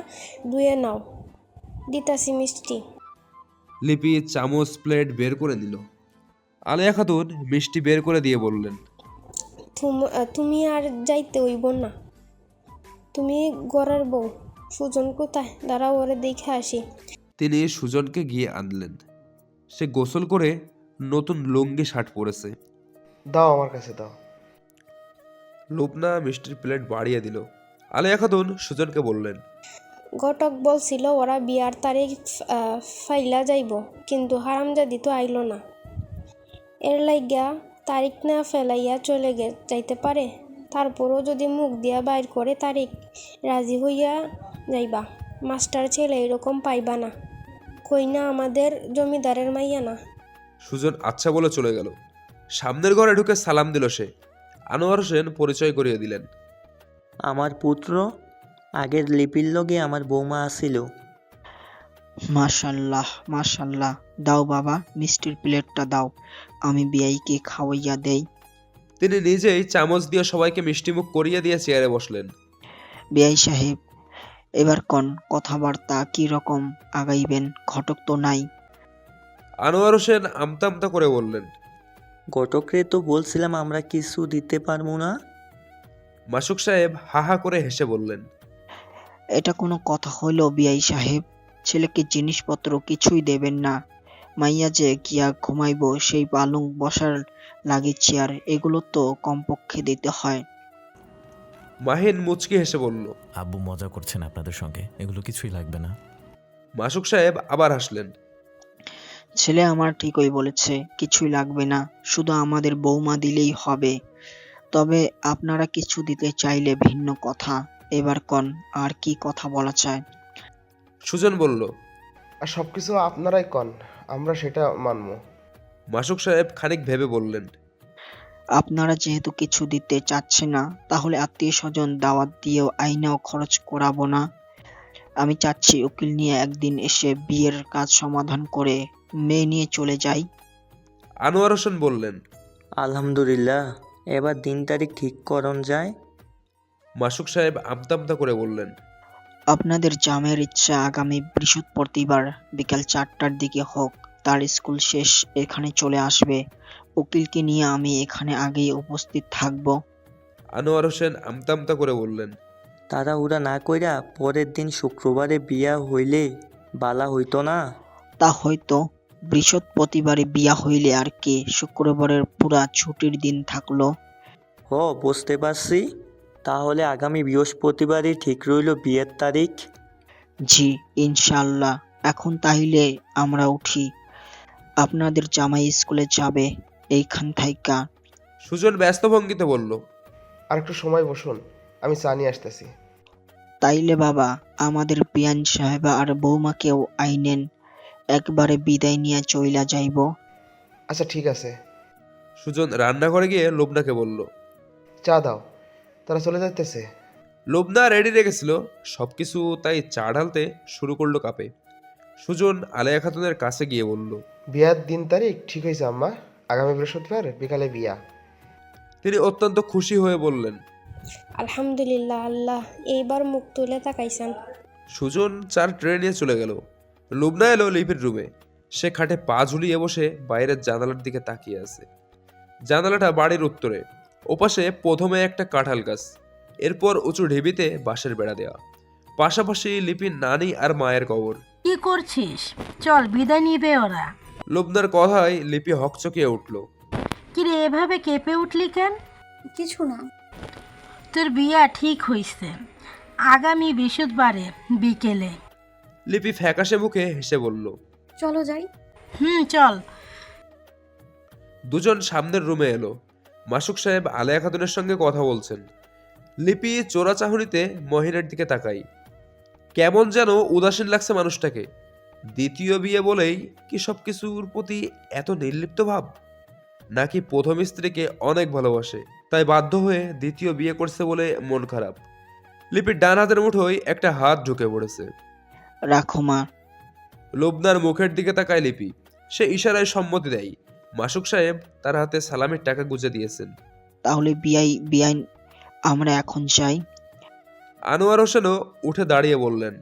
ধুয়ে নাও, দিতাছি মিষ্টি। লিপি চামচ প্লেট বের করে দিল। আলেয়া খাতুন মিষ্টি বের করে দিয়ে বললেন, তুমি আর যাইতে হইব না, তুমি ঘরের বউ। সুজন কোথায়? দাঁড়াও, ওরে দেখে আসি। তিনি সুজনকে গিয়ে আনলেন। সে গোসল করে নতুন লুঙ্গি শার্ট পরেছে। দাও, আমার কাছে দাও। লুবনা মিষ্টির প্লেট বাড়িয়ে দিল। আলেয়া খাতুন সুজনকে বললেন, ঘটক বলছিল ওরা বিয়ার তারিখ ফাইলা যাইব, কিন্তু হারামজাদি তো আইলো না। এর লাইগা তারিখ না ফেলাইয়া চলে যাইতে পারে। তারপরও যদি মুখ দিয়া বাইর করে তারিখ, রাজি হইয়া যাইবা। মাস্টার ছেলে এরকম পাইবা না। কই না আমাদের জমিদারের মাইয়া না। সুজন আচ্ছা বলে চলে গেল। সামনের ঘরে ঢুকে সালাম দিল সে। আনোয়ার হোসেন পরিচয় করিয়ে দিলেন। আমার পুত্র, আগের লিপির লগে আমার বৌমা আসিল। মাশাল্লাহ মাশাল্লাহ, দাও বাবা মিষ্টির প্লেটটা দাও, আমি বিয়াইকে খাওয়াইয়া দেই। তিনি নিজেই চামচ দিয়ে সবাইকে মিষ্টিমুখ করিয়ে দিয়ে চেয়ারে বসলেন। বিয়াই সাহেব, এবার কোন কথাবার্তা কি রকম আগাইবেন? ঘটক তো নাই। আনোয়ার হোসেন আমতা আমতা করে বললেন। ঘটকরে তো বলছিলাম আমরা কিছু দিতে পারবো না। মাসুক সাহেব হা হা করে হেসে বললেন। এটা কোনো কথা হইল বিয়াই সাহেব? ছেলেকে জিনিসপত্র কিছুই দেবেন না? মাইয়া যে গিয়া ঘুমাইব সেই পালং বসার লাগে চেয়ার, এগুলো তো কমপক্ষে দিতে হয়। মাহিন মুচকি হেসে বলল। আব্বু মজা করছেন আপনাদের সঙ্গে, এগুলো কিছুই লাগবে না। মাসুক সাহেব আবার হাসলেন। ছেলে আমার ঠিকই বলেছে, কিছুই লাগবে না, শুধু আমাদের বৌমা দিলেই হবে। তবে আপনারা কিছু দিতে চাইলে ভিন্ন কথা। এবার কোন আর কি কথা বলা চায়? সুজন বলল। আর সব কিছু আপনারাই কন, আমরা সেটা মানবো। মাসুক সাহেব খানিক ভেবে বললেন। আপনারা যেহেতু কিছু দিতে চাচ্ছেন না, তাহলে আত্মীয় স্বজন দাওয়াত দিয়েও আইনেও খরচ করাবো না। আমি চাচ্ছি উকিল নিয়ে একদিন এসে বিয়ের কাজ সমাধান করে মেয়ে নিয়ে চলে যাই। আনোয়ার হোসেন বললেন। আলহামদুলিল্লাহ, এবার দিন তারিখ ঠিক করন যায়। মাসুক সাহেব আমতা আমতা করে বললেন। আপনাদের জামের ইচ্ছা আগামী বৃহস্পতিবার বিকাল 4টার দিকে হোক। তার স্কুল শেষ এখানে চলে আসবে। উকিলকে নিয়ে আমি এখানে আগেই উপস্থিত থাকব। আনোয়ার হোসেন আমতা আমতা করে বললেন। তাড়াহুড়া না কইরা পরের দিন শুক্রবারে বিয়া হইলে বালা হইতো না? তা হয়তো বৃহস্পতিবারে বিয়া হইলে আর কি, শুক্রবারের পুরা ছুটির দিন থাকলো। ও বুঝতে পারছি। তাহলে আগামী বৃহস্পতিবারই ঠিক রইল বিয়ের তারিখ। জি ইনশাল্লাহ। এখন তাইলে আমরা উঠি, আপনাদের জামাই স্কুলে যাবে এইখান থাইকা। সুজন ব্যস্ত ভঙ্গিতে বলল। আর একটু সময় বসুন, আমি চা নিয়ে আসতেছি। তাইলে বাবা, আমাদের বিয়ান সাহেবা আর বৌমাকেও আইনেন, একবারে বিদায় নিয়ে চইলা যাইব। আচ্ছা ঠিক আছে। সুজন রান্নাঘরে গিয়ে লোবনাকে বলল। চা দাও, তারা চলে যাইতেছে। লোবনা রেডি রেখেছিল সবকিছু, তাই চা ঢালতে শুরু করলো কাপে। সুজন আলেয়া খাতুনের কাছে গিয়ে বলল। বিয়ার দিন তারিখ ঠিক হয়েছে আম্মা, আগামী বৃহস্পতিবার বিকালে বিয়া। তিনি অত্যন্ত খুশি হয়ে বললেন। আলহামদুলিল্লাহ, আল্লাহ এইবার মুখ তুলে তাকাইছেন। সুজন চার ট্রে নিয়ে চলে গেল। লুবনা এলো লিপির রুমে। সে খাটে পা ঝুলিয়ে বসে বাইরের জানালার দিকে তাকিয়ে আছে। জানালাটা বাড়ির উত্তরে, ওপাশে প্রথমে একটা কাঁঠাল গাছ, এরপর উঁচু ঢিবিতে বাঁশের বেড়া দেওয়া, পাশাপাশি লিপির নানি আর মায়ের কবর। কি করছিস? চল, বিদায় নিবে ওরা। লুবনার কথায় লিপি হকচকিয়ে উঠল। কিরে, এভাবে কেঁপে উঠলি কেন? কিছু না। তোর বিয়া ঠিক হইছে আগামী বৃহস্পতিবারে বিকেলে। লিপি ফ্যাকাশে মুখে হেসে বলল। চলো যাই। চল। দুজন সামনের রুমে এলো। মাসুক সাহেব আলেয়া খাতুনের সঙ্গে কথা বলছেন। লিপি চোরা চাহনিতে মহিনের দিকে তাকাই। কেমন যেন উদাসীন লাগছে মানুষটাকে। দ্বিতীয় বিয়ে বলেই কি সব কিছুর প্রতি এত নির্লিপ্ত ভাব? নাকি প্রথম স্ত্রীকে অনেক ভালোবাসে, তাই বাধ্য হয়ে দ্বিতীয় বিয়ে করছে বলে মন খারাপ? লিপির ডান হাতের মুঠোয় একটা হাত ঢুকে পড়েছে। রাখো মা। লোবনার মুখের দিকে তাকায় লিপি। সে ইশারায় সম্মতি দেয়। মাসুক সাহেব তার হাতে সালামের টাকা গুঁজে দিয়েছেন। তাহলে বিয়াইন আমরা এখন যাই। আনোয়ার হোসেনও উঠে দাঁড়িয়ে বললেন।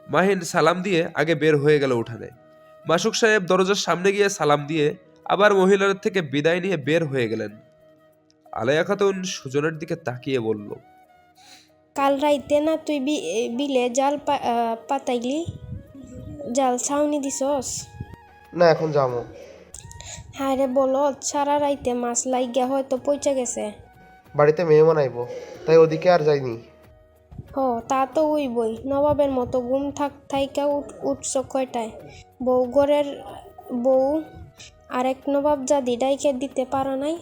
মাহিন সালাম দিয়ে আগে বের হয়ে গেল উঠানে। মাসুক সাহেব দরজার সামনে গিয়ে সালাম দিয়ে আবার মহিলার থেকে বিদায় নিয়ে বের হয়ে গেলেন। আলেয়া খাতুন সুজনের দিকে তাকিয়ে বলল। কাল রাইতে না তুই বিলে জাল পাতাইলি? জাল ছাউনি দিছস? না, এখন যাবো। হ্যাঁ রে, বলো, সারা রাইতে মাছ লাইগা হয়তো পইচা গেছে। বাড়িতে মেহমান আইবো, তাই ওদিকে আর যাইনি। তা তো হইবই। নবাবের মতো ঘুম থাইকা উঠছ কয়টায়? ঘরের বউ আরেক নবাব জাদি ডাইকে দিতে পারো নাই?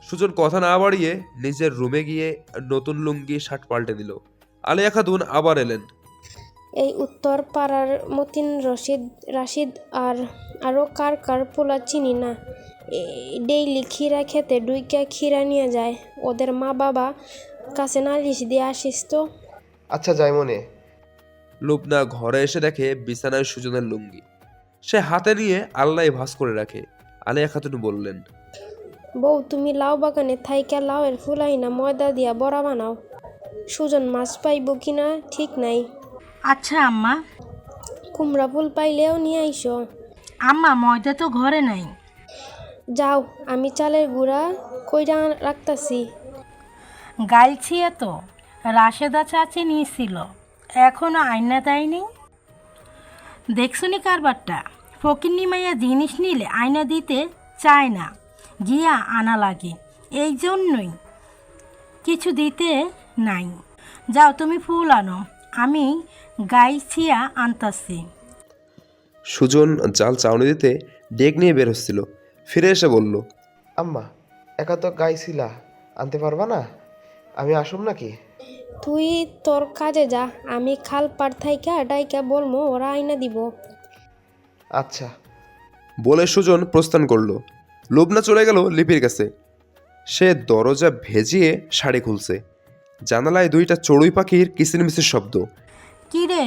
সুজন কথা না বাড়িয়ে নিজের রুমে গিয়ে নতুন লুঙ্গি শার্ট পাল্টে দিল। আলেয়া খাতুন আবার এলেন। এই উত্তর পাড়ার মতিন রাশিদ আর আরও কার কার পোলা চিনি না। ডেইলি খিরা খেতে ডুইকা খিরা নিয়ে যায়। ওদের মা বাবা কাছে নালিশ দিয়ে আসিস তো। আচ্ছা যাই মনে। লুবনা ঘরে এসে দেখে বিছানায় সুজনের লুঙ্গি। সে হাতে নিয়ে আল্লাহ ভাঁজ করে রাখে। আলিয়া খাতুন বললেন, বউ, তুমি লাউ বাগানে থাইকা লাউয়ের ফুলাই না ময়দা দিয়া বড়া বানাও। সুজন মাছ পাইব কিনা ঠিক নাই। আচ্ছা আম্মা। কুমড়া ফুল পাইলেও নিয়ে আইসো। আম্মা, ময়দা তো ঘরে নাই। যাও, আমি চালের গুঁড়া কইরা রাখতাছি। গাইছি তো রাশেদা চাচি নিয়েছিল, এখনো আয়না দেয়নি। দেখছুনি কারবারটা, ফকিন্নি মাইয়া জিনিস নিলে আয়না দিতে চায় না, গিয়া আনা লাগে। এই জন্যই কিছু দিতে নাই। যাও তুমি ফুল আনো, আমি গাইছিয়া আনতাছি। সুজন জাল চাউনি দিতে ডেক নিয়ে বের হচ্ছিল। ফিরে এসে বলল, আম্মা, একা তো গাইছিলা, আনতে পারবা না? আমি আসুম নাকি? তুই তোর কাজে যা, আমি খাল পাড় থাইকা ডাইকা বলমু ওরা আইনা দিব। আচ্ছা। বলে সুজন প্রস্থান করলো। লুবনা চলে গেল লিপির কাছে। সে দরজা ভেজিয়ে শাড়ি খুলছে। জানালায় দুইটা চড়ুই পাখির কিচিরমিচির শব্দ। কিরে,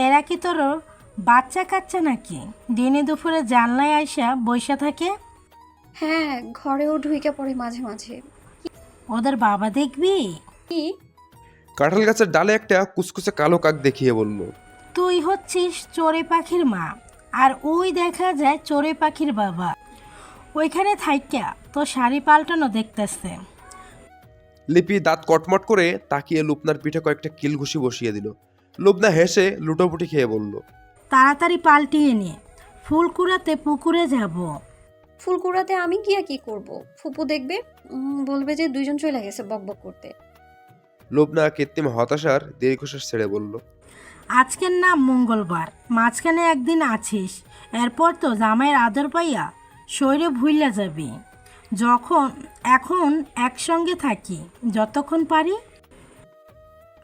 এরা কি তোর বাচ্চা কাচ্চা নাকি? দিনে দুপুরে জানলায় আইসা বইসা থাকে। হ্যাঁ, ঘরেও ঢুইকা পড়ে মাঝে মাঝে। ওদের বাবা দেখবি? কি? কাঁঠাল গাছের ডালে একটা কুচকুচে কালো কাক দেখিয়ে বলল, তুই হচ্ছিস চড়ুই পাখির মা, আর ওই দেখা যায় চড়ুই পাখির বাবা। ওইখানে থাইকা তো শাড়ি পাল্টানো দেখতেছে। লিপি দাঁত কটমট করে তাকিয়ে লুবনার পিঠে কয়েকটা কিল ঘুষি বসিয়ে দিল। লুবনা হেসে লুটোপুটি খেয়ে বলল, তাড়াতাড়ি পাল্টিয়ে নে, ফুল কুড়াতে পুকুরে যাব। ফুল কুড়াতে আমি গিয়া কি করব? ফুপু দেখবে, বলবে যে দুইজন চলে গেছে বকবক করতে। লুবনা কৃত্রিম হতাশার দীর্ঘশ্বাস ছেড়ে বলল, আজকের নাম মঙ্গলবার, মাঝখানে একদিন আছিস, এরপর তো জামাইয়ের আদর পাইয়া শরীরে ভুইলা যাবি। এখন একসঙ্গে থাকি যতক্ষণ পারি।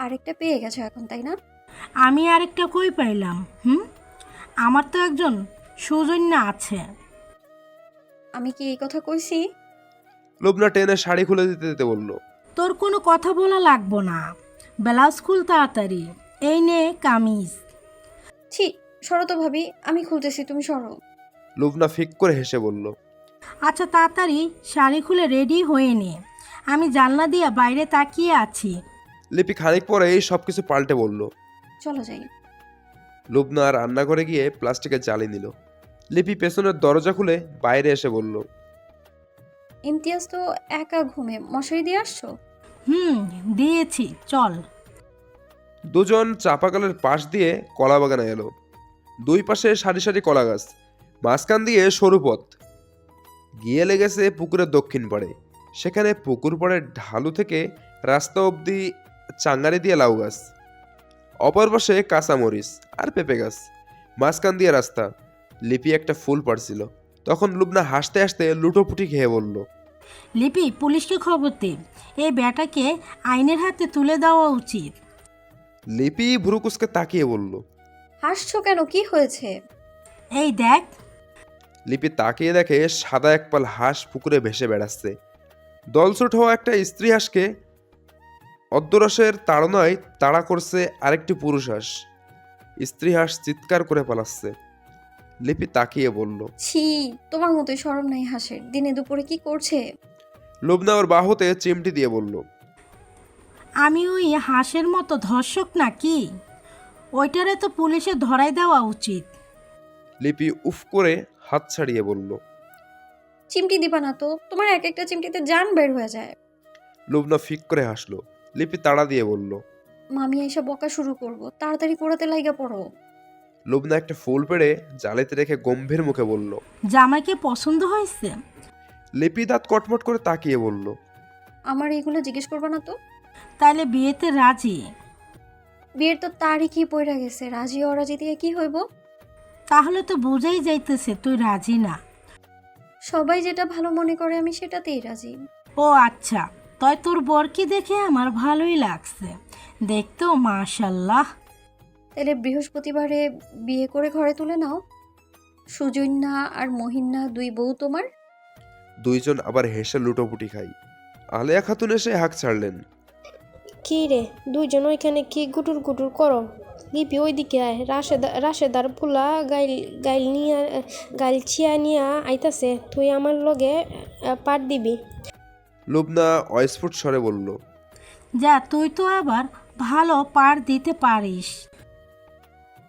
আরেকটা পেয়ে গেছো এখন, তাই না? আমি আরেকটা কই পাইলাম? আমার তো একজন সৌজন্য আছে। আমি কি এই কথা কইছি? লুবনা টেনে শাড়ি খুলে দিতে দিতে বলল, তোর কোনো কথা বলা লাগবো না, ব্লাউজ খুল তাড়াতাড়ি। এই নে কামিজ। ছি, সরো তো ভাবি, আমি খুলতেছি, তুমি সরো। লুবনা ফিক করে হেসে বলল, আচ্ছা তাড়াতাড়ি শাড়ি খুলে রেডি হয়ে নে, আমি জানলা দিয়া বাইরে তাকিয়ে আছি। লিপি খানিক পরে এই সব কিছু পাল্টে বলল। চলো যাই। লুবনা রান্নাঘরে গিয়ে প্লাস্টিকের জালি নিল। লিপি পেছনের দরজা খুলে বাইরে এসে বলল, ইমতিয়াজ তো একা ঘুমে, মশারি দিয়ে আসছো? দিয়েছি, চল। দুজন চাপাকলের পাশ দিয়ে কলা বাগানে এলো। দুই পাশে সারি সারি কলা গাছ, মাঝখান দিয়ে সরু পথ গিয়ে লেগেছে পুকুরের দক্ষিণ পাড়ে। সেখানে পুকুর পাড়ের ঢালু থেকে রাস্তা অবধি চাঙ্গারি দিয়ে লাউ গাছ, অপর পাশে কাঁচামরিচ আর পেঁপে গাছ, মাঝখান দিয়ে রাস্তা। লিপি একটা ফুল পাড়ছিল। তখন লুবনা হাসতে হাসতে লুটোপুটি খেয়ে বলল, লিপি, পুলিশকে খবর দে, এই ব্যাটাকে আইনের হাতে তুলে দেওয়া উচিত। লিপি ভ্রুকুসকে তাকিয়ে বলল, হাসছো কেন, কি হয়েছে? এই দেখ। লিপি তাকিয়ে দেখে সাদা এক পাল হাঁস পুকুরে ভেসে বেড়াচ্ছে। দলছুট হওয়া একটা স্ত্রী হাঁসকে অদ্যরসের তাড়নায় তাড়া করছে আরেকটি পুরুষ হাঁস। স্ত্রী হাঁস চিৎকার করে পালাচ্ছে। লিপি তাকিয়ে বলল, ছি, তোমার মতোই শরম নাই হাসের, দিনে দুপুরে কি করছে? লুবনা ওর বাহুতে চিমটি দিয়ে বলল, আমি ওই হাঁসের মতো ধর্ষক নাকি? ওইটারে তো পুলিশে ধরাই দেওয়া উচিত। লিপি উফ করে হাত ছাড়িয়ে বলল, চিমটি দিবা না তো, তোমার এক একটা চিমটিতে জান বের হয়ে যায়। লুবনা ফিক করে হাসলো। লিপি তাড়া দিয়ে বলল, মামি এসে বকা শুরু করবো, তাড়াতাড়ি কোড়াতে লাইগা পড়ো। লুবনা একটা ফুল পেড়ে জালেতে রেখে গম্ভীর মুখে বলল, জামাইকে পছন্দ হয়েছে? লিপি দাঁত কটমট করে তাকিয়ে বলল, আমার এগুলো জিজ্ঞেস করবা না তো। তাইলে বিয়েতে রাজি? বিয়ের তো তারিখই পড়ে গেছে, রাজি অরাজি দিয়ে কি হইব? তাহলে তো বোঝাই যাইতেছে তুই রাজি না। সবাই যেটা ভালো মনে করে আমি সেটাতেই রাজি। ও আচ্ছা, তোর বরকে দেখে আমার ভালোই লাগছে, দেখতেও মাশাল্লাহ। তাহলে বৃহস্পতিবারে বিয়ে করে ঘরে তুলে নাও। সুজন্যা আর মহিন্না দুই বউ তোমার। দুইজন আবার হেসে লুটোপুটি খাই। আলেয়া খাতুন এসে হাঁক ছাড়লেন। কি রে, দুইজন ওইখানে কি গুটুর গুটুর করো? লিপি ওইদিকে আয়, রাশেদার পোলা গাইল ছিয়া নিয়া আইতাছে, তুই আমার লগে পাট দিবি। লুবনা অস্ফুট স্বরে বলল। যা, তুই তো আবার ভালো পার দিতে পারিস।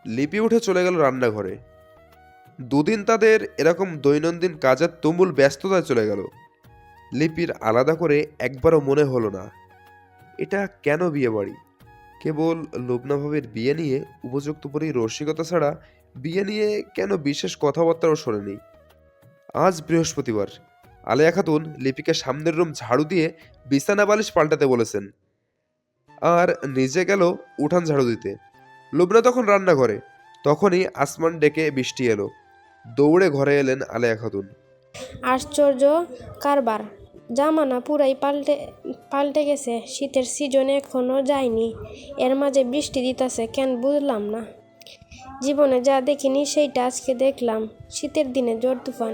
লিপি উঠে চলে গেল রান্নাঘরে। দুদিন তাদের এরকম দৈনন্দিন কাজের তুমুল ব্যস্ততায় চলে গেল। লিপির আলাদা করে একবারও মনে হলো না এটা কেন বিয়ে বাড়ি। কেবল লুবনা ভাবির বিয়ে নিয়ে উপযুক্ত রসিকতা ছাড়া বিয়ে নিয়ে কেন বিশেষ কথাবার্তাও শোনেনি। আজ বৃহস্পতিবার। আলেয়া খাতুন লিপিকে সামনের রুম ঝাড়ু দিয়ে বিছানা বালিশ পাল্টাতে বলেছেন, আর নিজে গেল উঠান ঝাড়ু দিতে। লুবনা তখন রান্নাঘরে। তখনই আসমান ডেকে বৃষ্টি এলো। দৌড়ে ঘরে এলেন আলেয়া খাতুন। আশ্চর্য কারবার, জামানা পুরাই পাল্টে গেছে। শীতের সিজন এখনো যায়নি, এর মাঝে বৃষ্টি দিতেছে কেন বুঝলাম না। জীবনে যা দেখিনি সেইটা আজকে দেখলাম, শীতের দিনে ঝড় তুফান।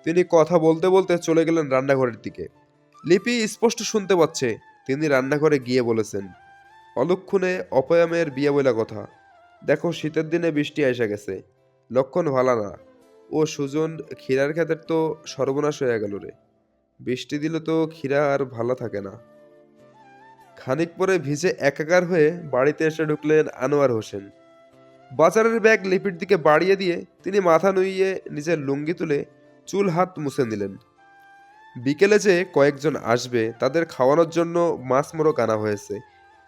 তিনি কথা বলতে বলতে চলে গেলেন রান্নাঘরের দিকে। লিপি স্পষ্ট শুনতে পাচ্ছে তিনি রান্নাঘরে গিয়ে বলেছেন, অলক্ষণে অপয়ামের বিয়ে বইলা কথা। দেখো শীতের দিনে বৃষ্টি এসে গেছে, লক্ষণ ভালো না। ও সুজন ক্ষীরার ক্ষেতের তো সর্বনাশ হয়ে গেল রে। বৃষ্টি দিলে তো ক্ষীরা আর ভালো থাকে না। খানিক পরে ভিজে একাকার হয়ে বাড়িতে এসে ঢুকলেন আনোয়ার হোসেন। বাজারের ব্যাগ লিপির দিকে বাড়িয়ে দিয়ে তিনি মাথা নুইয়ে নিজের লুঙ্গি তুলে চুল হাত মুছে নিলেন। বিকেলে যে কয়েকজন আসবে তাদের খাওয়ানোর জন্য মাছ মোরগ আনা হয়েছে।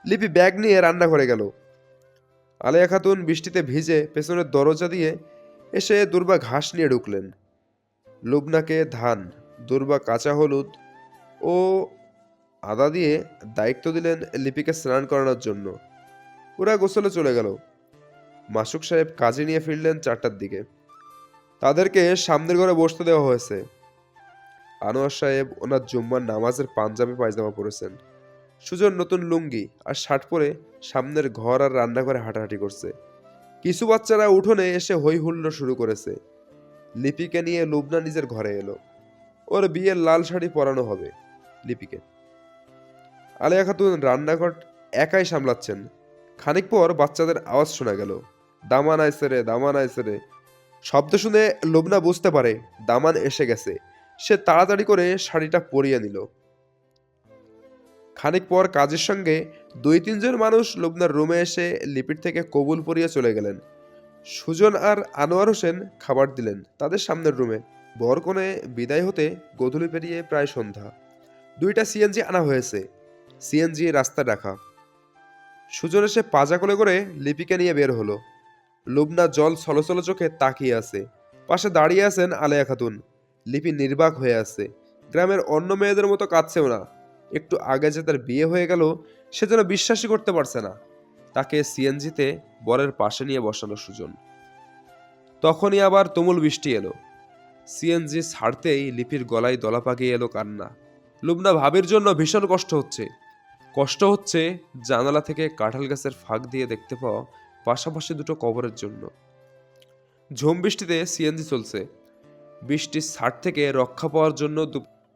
লিপি ব্যাগ নিয়ে রান্নাঘরে গেল। আলেয়া খাতুন বৃষ্টিতে ভিজে পেছনের দরজা দিয়ে এসে দুর্বা ঘাস নিয়ে ঢুকলেন। লুবনাকে ধান, দুর্বা কাঁচা হলুদ ও আদা দিয়ে দায়িত্ব দিলেন লিপিকে স্নান করানোর জন্য। ওরা গোসলে চলে গেল। মাসুক সাহেব কাজে নিয়ে ফিরলেন 4টার দিকে। তাদেরকে সামনের ঘরে বসতে দেওয়া হয়েছে। আনোয়ার সাহেব ওনার জুম্মার নামাজের পাঞ্জাবি পায়জামা পরেছেন। সুজন নতুন লুঙ্গি আর শার্ট পরে সামনের ঘর আর রান্নাঘরে হাঁটাহাঁটি করছে। কিছু বাচ্চারা উঠোনে এসে হই হুল্লোড় শুরু করেছে। লিপিকে নিয়ে লুবনা নিজের ঘরে এলো। ওর বিয়ের লাল শাড়ি পরানো হবে লিপিকে। আলেয়া খাতুন রান্নাঘর একাই সামলাচ্ছেন। খানিক পর বাচ্চাদের আওয়াজ শোনা গেল, দামান আইসে রে, দামান আইসে রে। শব্দ শুনে লুবনা বুঝতে পারে দামান এসে গেছে। সে তাড়াতাড়ি করে শাড়িটা পরিয়ে নিল। খানিক পর কাজের সঙ্গে 2-3 জন মানুষ লুবনার রুমে এসে লিপির থেকে কবুল পরিয়ে চলে গেলেন। সুজন আর আনোয়ার হোসেন খাবার দিলেন তাদের সামনের রুমে। বরকনে বিদায় হতে গোধূলি পেরিয়ে প্রায় সন্ধ্যা। 2টা সিএনজি আনা হয়েছে, সিএনজি রাস্তায় রাখা। সুজন এসে পাজা কোলে করে লিপিকে নিয়ে বের হলো। লুবনা জল ছলছল চোখে তাকিয়ে আছে। পাশে দাঁড়িয়ে আছেন আলেয়া খাতুন। লিপি নির্বাক হয়ে আছে, গ্রামের অন্য মেয়েদের মতো কাঁদছেও না। একটু আগে যে তার বিয়ে হয়ে গেল সে যেন বিশ্বাসই করতে পারছে না। তাকে সিএনজিতে বরের পাশে নিয়ে বসালো সুজন। তখনই আবার তুমুল বৃষ্টি এলো। সিএনজি ছাড়তেই লিপির গলায় দলা পাকিয়ে এলো কান্না। লুবনা ভাবির জন্য ভীষণ কষ্ট হচ্ছে জানালা থেকে কাঁঠাল গাছের ফাঁক দিয়ে দেখতে পাওয়া পাশাপাশি 2টো কবরের জন্য। ঝুম বৃষ্টিতে সিএনজি চলছে। বৃষ্টির ছাট থেকে রক্ষা পাওয়ার জন্য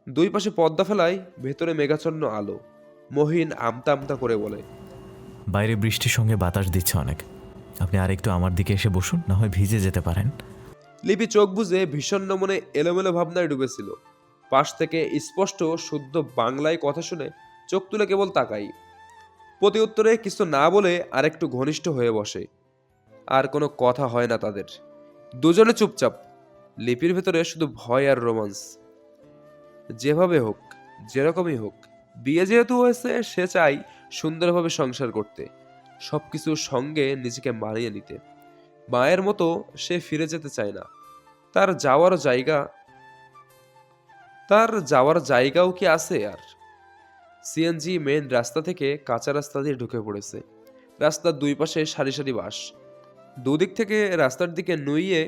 দুই পাশে পর্দা ফেলায় ভেতরে মেঘাচ্ছন্ন আলো। মহিন আমতা আমতা করে বলে, বাইরে বৃষ্টির সঙ্গে বাতাস দিচ্ছে অনেক, আপনি আর একটু আমার দিকে এসে বসুন, না হয় ভিজে যেতে পারেন। লিপি চোখ বুজে ভীষণ মনে এলোমেলো ভাবনায় ডুবেছিল। পাশ থেকে স্পষ্ট শুদ্ধ বাংলায় কথা শুনে চোখ তুলে কেবল তাকাই। প্রতি উত্তরে কিছু না বলে আর একটু ঘনিষ্ঠ হয়ে বসে। আর কোনো কথা হয় না তাদের। দুজনে চুপচাপ। লিপির ভেতরে শুধু ভয় আর রোমান্স। যেভাবে হোক, যেরকমই হোক, বিয়ে যেহেতু হয়েছে সে চাই সুন্দরভাবে সংসার করতে, সবকিছুর সঙ্গে নিজেকে মানিয়ে নিতে। মায়ের মতো সে ফিরে যেতে চায় না। তার যাওয়ার জায়গাও কি আছে আর? সিএনজি মেন রাস্তা থেকে কাঁচা রাস্তা দিয়ে ঢুকে পড়েছে। রাস্তার 2 পাশে সারি সারি বাস। দুদিক থেকে রাস্তার দিকে নুইয়ে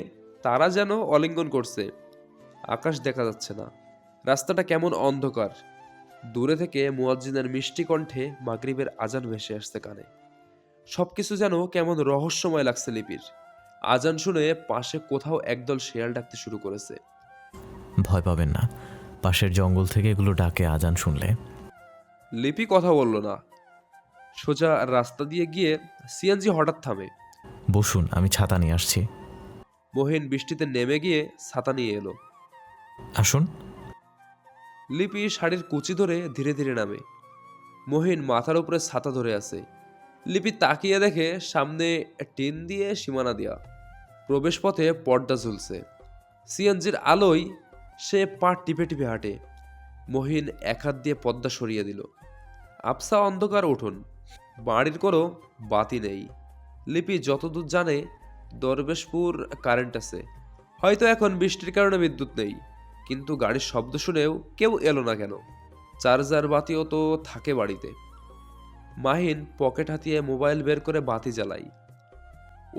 তারা যেন অলিঙ্গন করছে। আকাশ দেখা যাচ্ছে না। রাস্তাটা কেমন অন্ধকার। দূরে থেকে মুয়াজ্জিনের মিষ্টি কণ্ঠে মাগরিবের আজান ভেসে আসছে কানে। সব কিছু যেন কেমন রহস্যময় লাগছে লিপির। আজান শুনে পাশে কোথাও একদল শেয়াল ডাকতে শুরু করেছে। ভয় পাবেন না, পাশের জঙ্গল থেকে এগুলো ডাকে আজান শুনলে। লিপি কথা বলল না। সোজা রাস্তা দিয়ে গিয়ে সিএনজি হঠাৎ থামে। বসুন, আমি ছাতা নিয়ে আসছি। মহিন বৃষ্টিতে নেমে গিয়ে ছাতা নিয়ে এলো। আসুন। লিপি শাড়ির কুচি ধরে ধীরে ধীরে নামে। মহিন মাথার উপরে ছাতা ধরে আছে। লিপি তাকিয়ে দেখে সামনে টিন দিয়ে সীমানা দেয়া, প্রবেশ পথে পর্দা ঝুলছে। সিএনজির আলোয় সে পা টিপে টিপে হাঁটে। মহিন এক হাত দিয়ে পর্দা সরিয়ে দিল। আবসা অন্ধকার উঠোন, বাড়ির কোনো বাতি নেই। লিপি যতদূর জানে দরবেশপুর কারেন্ট আছে, হয়তো এখন বৃষ্টির কারণে বিদ্যুৎ নেই, কিন্তু গাড়ির শব্দ শুনেও কেউ এলো না কেন? চার্জার বাতিও তো থাকে বাড়িতে। মাহিন পকেট হাতিয়ে মোবাইল বের করে বাতি জ্বালাই।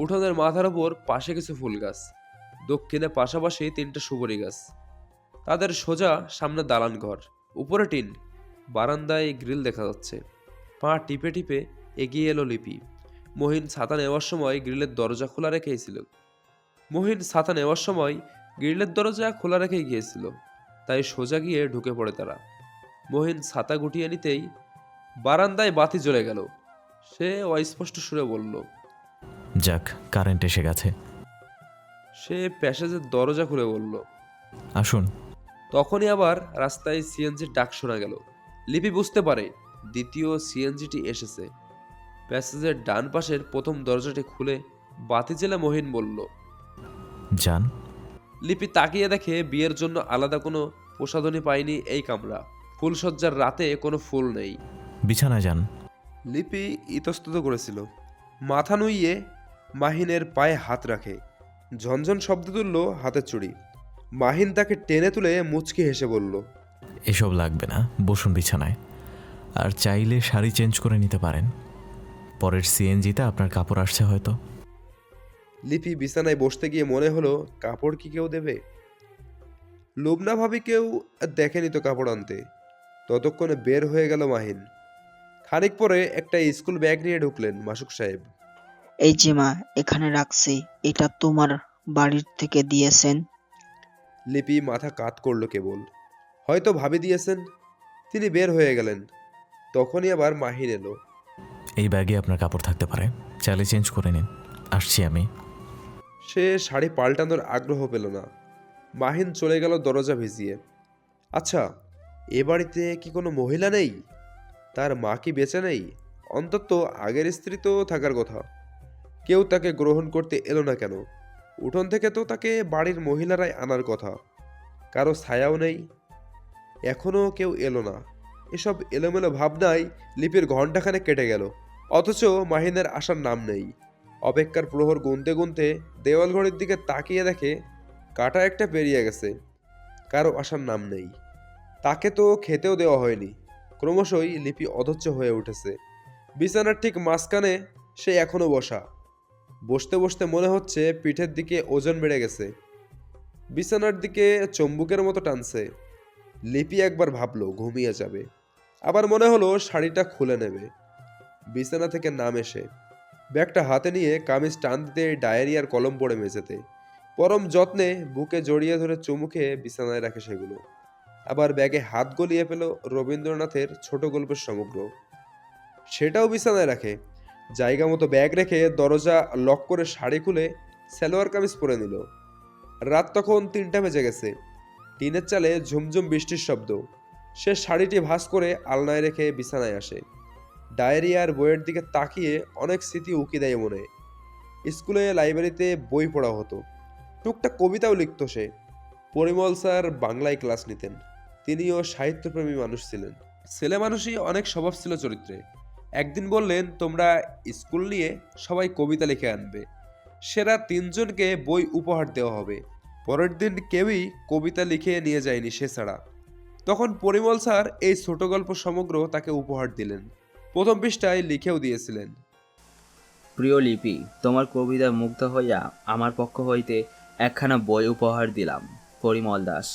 উঠোনের মাথার ওপর পাশে কিছু ফুল গাছ, দক্ষিণে পাশাপাশি 3টে সুপারি গাছ। তাদের সোজা সামনে দালান ঘর, উপরে টিন, বারান্দায় গ্রিল দেখা যাচ্ছে। পা টিপে টিপে এগিয়ে এলো লিপি। মহিন ছাতা নেওয়ার সময় গ্রিলের দরজা খোলা রেখেই গিয়েছিল, তাই সোজা গিয়ে ঢুকে পড়ে তারা। মহিন ছাতা গুটিয়ে নিতেই বারান্দায় বাতি জ্বলে গেল। সে অস্পষ্ট সুরে বলল, যাক, কারেন্ট এসে গেছে। সে প্যাসেজের দরজা খুলে বলল, আসুন। তখনই আবার রাস্তায় সিএনজির ডাক শোনা গেল। লিপি বুঝতে পারে দ্বিতীয় সিএনজিটি এসেছে। প্যাসেজের ডান পাশের প্রথম দরজাটি খুলে বাতি জ্বেলে মহিন বলল, যান। লিপি তাকিয়ে দেখে বিয়ের জন্য আলাদা কোনো প্রসাধনী পায়নি এই কামরা। ফুলসজ্জার রাতে কোনো ফুল নেই। বিছানায় যান। লিপি ইতস্তত করেছিল। মাথা নুইয়ে মাহিনের পায়ে হাত রাখে। ঝনঝন শব্দ তুলল হাতের চুড়ি। মাহিন তাকে টেনে তুলে মুচকি হেসে বলল, এসব লাগবে না, বসুন বিছানায়। আর চাইলে শাড়ি চেঞ্জ করে নিতে পারেন, পরের সিএনজিতে আপনার কাপড় আসছে হয়তো। লিপি বিছানায় বসতে গিয়ে মনে হলো কাপড় কি কেউ দেবে? লুবনা ভাবি কেউ দেখেনি তো কাপড় আনতে। ততক্ষণে বের হয়ে গেল মাহিন। খানিক পরে একটা স্কুল ব্যাগ নিয়ে ঢুকলেন মাসুক সাহেব। এই যে মা, এখানে রাখছি, এটা তোমার বাড়ির থেকে দিয়েছেন। লিপি মাথা কাত করলো কেবল। হয়তো ভাবি দিয়েছেন। তিনি বের হয়ে গেলেন। তখনই আবার মাহিন এলো। এই ব্যাগে আপনার কাপড় থাকতে পারে, চাইলে চেঞ্জ করে নিন। আসছি আমি। সে শাড়ি পাল্টানোর আগ্রহ পেল না। মাহিন চলে গেল দরজা ভিজিয়ে। আচ্ছা, এ বাড়িতে কি কোনো মহিলা নেই? তার মা কি বেঁচে নেই? অন্তত আগের স্ত্রী তো থাকার কথা। কেউ তাকে গ্রহণ করতে এলো না কেন? উঠোন থেকে তো তাকে বাড়ির মহিলারাই আনার কথা। কারো ছায়াও নেই। এখনও কেউ এলো না। এসব এলোমেলো ভাবনায় লিপির ঘণ্টাখানেক কেটে গেল, অথচ মাহিনের আসার নাম নেই। অপেক্ষার প্রহর গুনতে গুনতে দেওয়াল ঘড়ির দিকে তাকিয়ে দেখে কাটা একটা পেরিয়ে গেছে। কারো আসার নাম নেই। তাকে তো খেতেও দেওয়া হয়নি। ক্রমশই লিপি অধৈর্য হয়ে উঠেছে। বিছানার ঠিক মাঝখানে সে এখনো বসা। বসতে বসতে মনে হচ্ছে পিঠের দিকে ওজন বেড়ে গেছে, বিছানার দিকে চম্বুকের মতো টানছে। লিপি একবার ভাবলো ঘুমিয়ে যাবে, আবার মনে হলো শাড়িটা খুলে নেবে। বিছানা থেকে নাম এসে ব্যাগটা হাতে নিয়ে কামিজ টান দিতে ডায়েরিয়ার কলম পড়ে মেঝেতে। পরম যত্নে বুকে জড়িয়ে ধরে চুমুকে বিছানায় রাখে সেগুলো। আবার ব্যাগে হাত গলিয়ে পেল রবীন্দ্রনাথের ছোট গল্পের সমগ্র, সেটাও বিছানায় রাখে। জায়গা মতো ব্যাগ রেখে দরজা লক করে শাড়ি খুলে সালোয়ার কামিজ পরে নিল। রাত তখন 3টা বেজে গেছে। টিনের চালে ঝুমঝুম বৃষ্টির শব্দ। সে শাড়িটি ভাঁজ করে আলনায় রেখে বিছানায় আসে। ডায়েরি আর বইয়ের দিকে তাকিয়ে অনেক স্মৃতি উকি দেয় মনে। স্কুলে লাইব্রেরিতে বই পড়া হতো, টুকটাক কবিতাও লিখত সে। পরিমল স্যার বাংলায় ক্লাস নিতেন। তিনিও সাহিত্যপ্রেমী মানুষ ছিলেন। ছেলে মানুষই অনেক স্বভাব ছিল চরিত্রে। একদিন বললেন, তোমরা স্কুল নিয়ে সবাই কবিতা লিখে আনবে, সেরা 3জনকে বই উপহার দেওয়া হবে। পরের দিন কেউই কবিতা লিখে নিয়ে যায়নি সে ছাড়া। তখন পরিমল স্যার এই ছোট গল্প সমগ্র তাকে উপহার দিলেন। প্রথম পৃষ্ঠায় লিখেও দিয়েছিলেন, প্রিয় লিপি, তোমার কবিতা মুগ্ধ হইয়া আমার পক্ষ হইতে একখানা বই উপহার দিলাম। পরিমল দাস।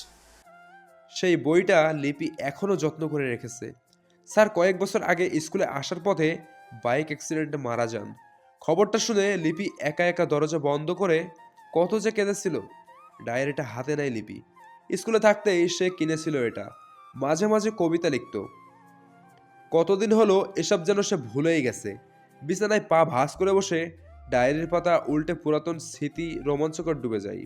সেই বইটা লিপি এখনও যত্ন করে রেখেছে। স্যার কয়েক বছর আগে স্কুলে আসার পথে বাইক অ্যাক্সিডেন্টে মারা যান। খবরটা শুনে লিপি একা একা দরজা বন্ধ করে কত যে কেঁদেছিল। ডায়েরিটা হাতে নেয় লিপি। স্কুলে থাকতেই সে কিনেছিল এটা। মাঝে মাঝে কবিতা লিখত। কতদিন হলো এসব যেন সে ভুলেই গেছে। বিছানায় পা ভাঁজ করে বসে ডায়েরির পাতা উল্টে পুরাতন স্মৃতি রোমাঞ্চকর ডুবে যায়।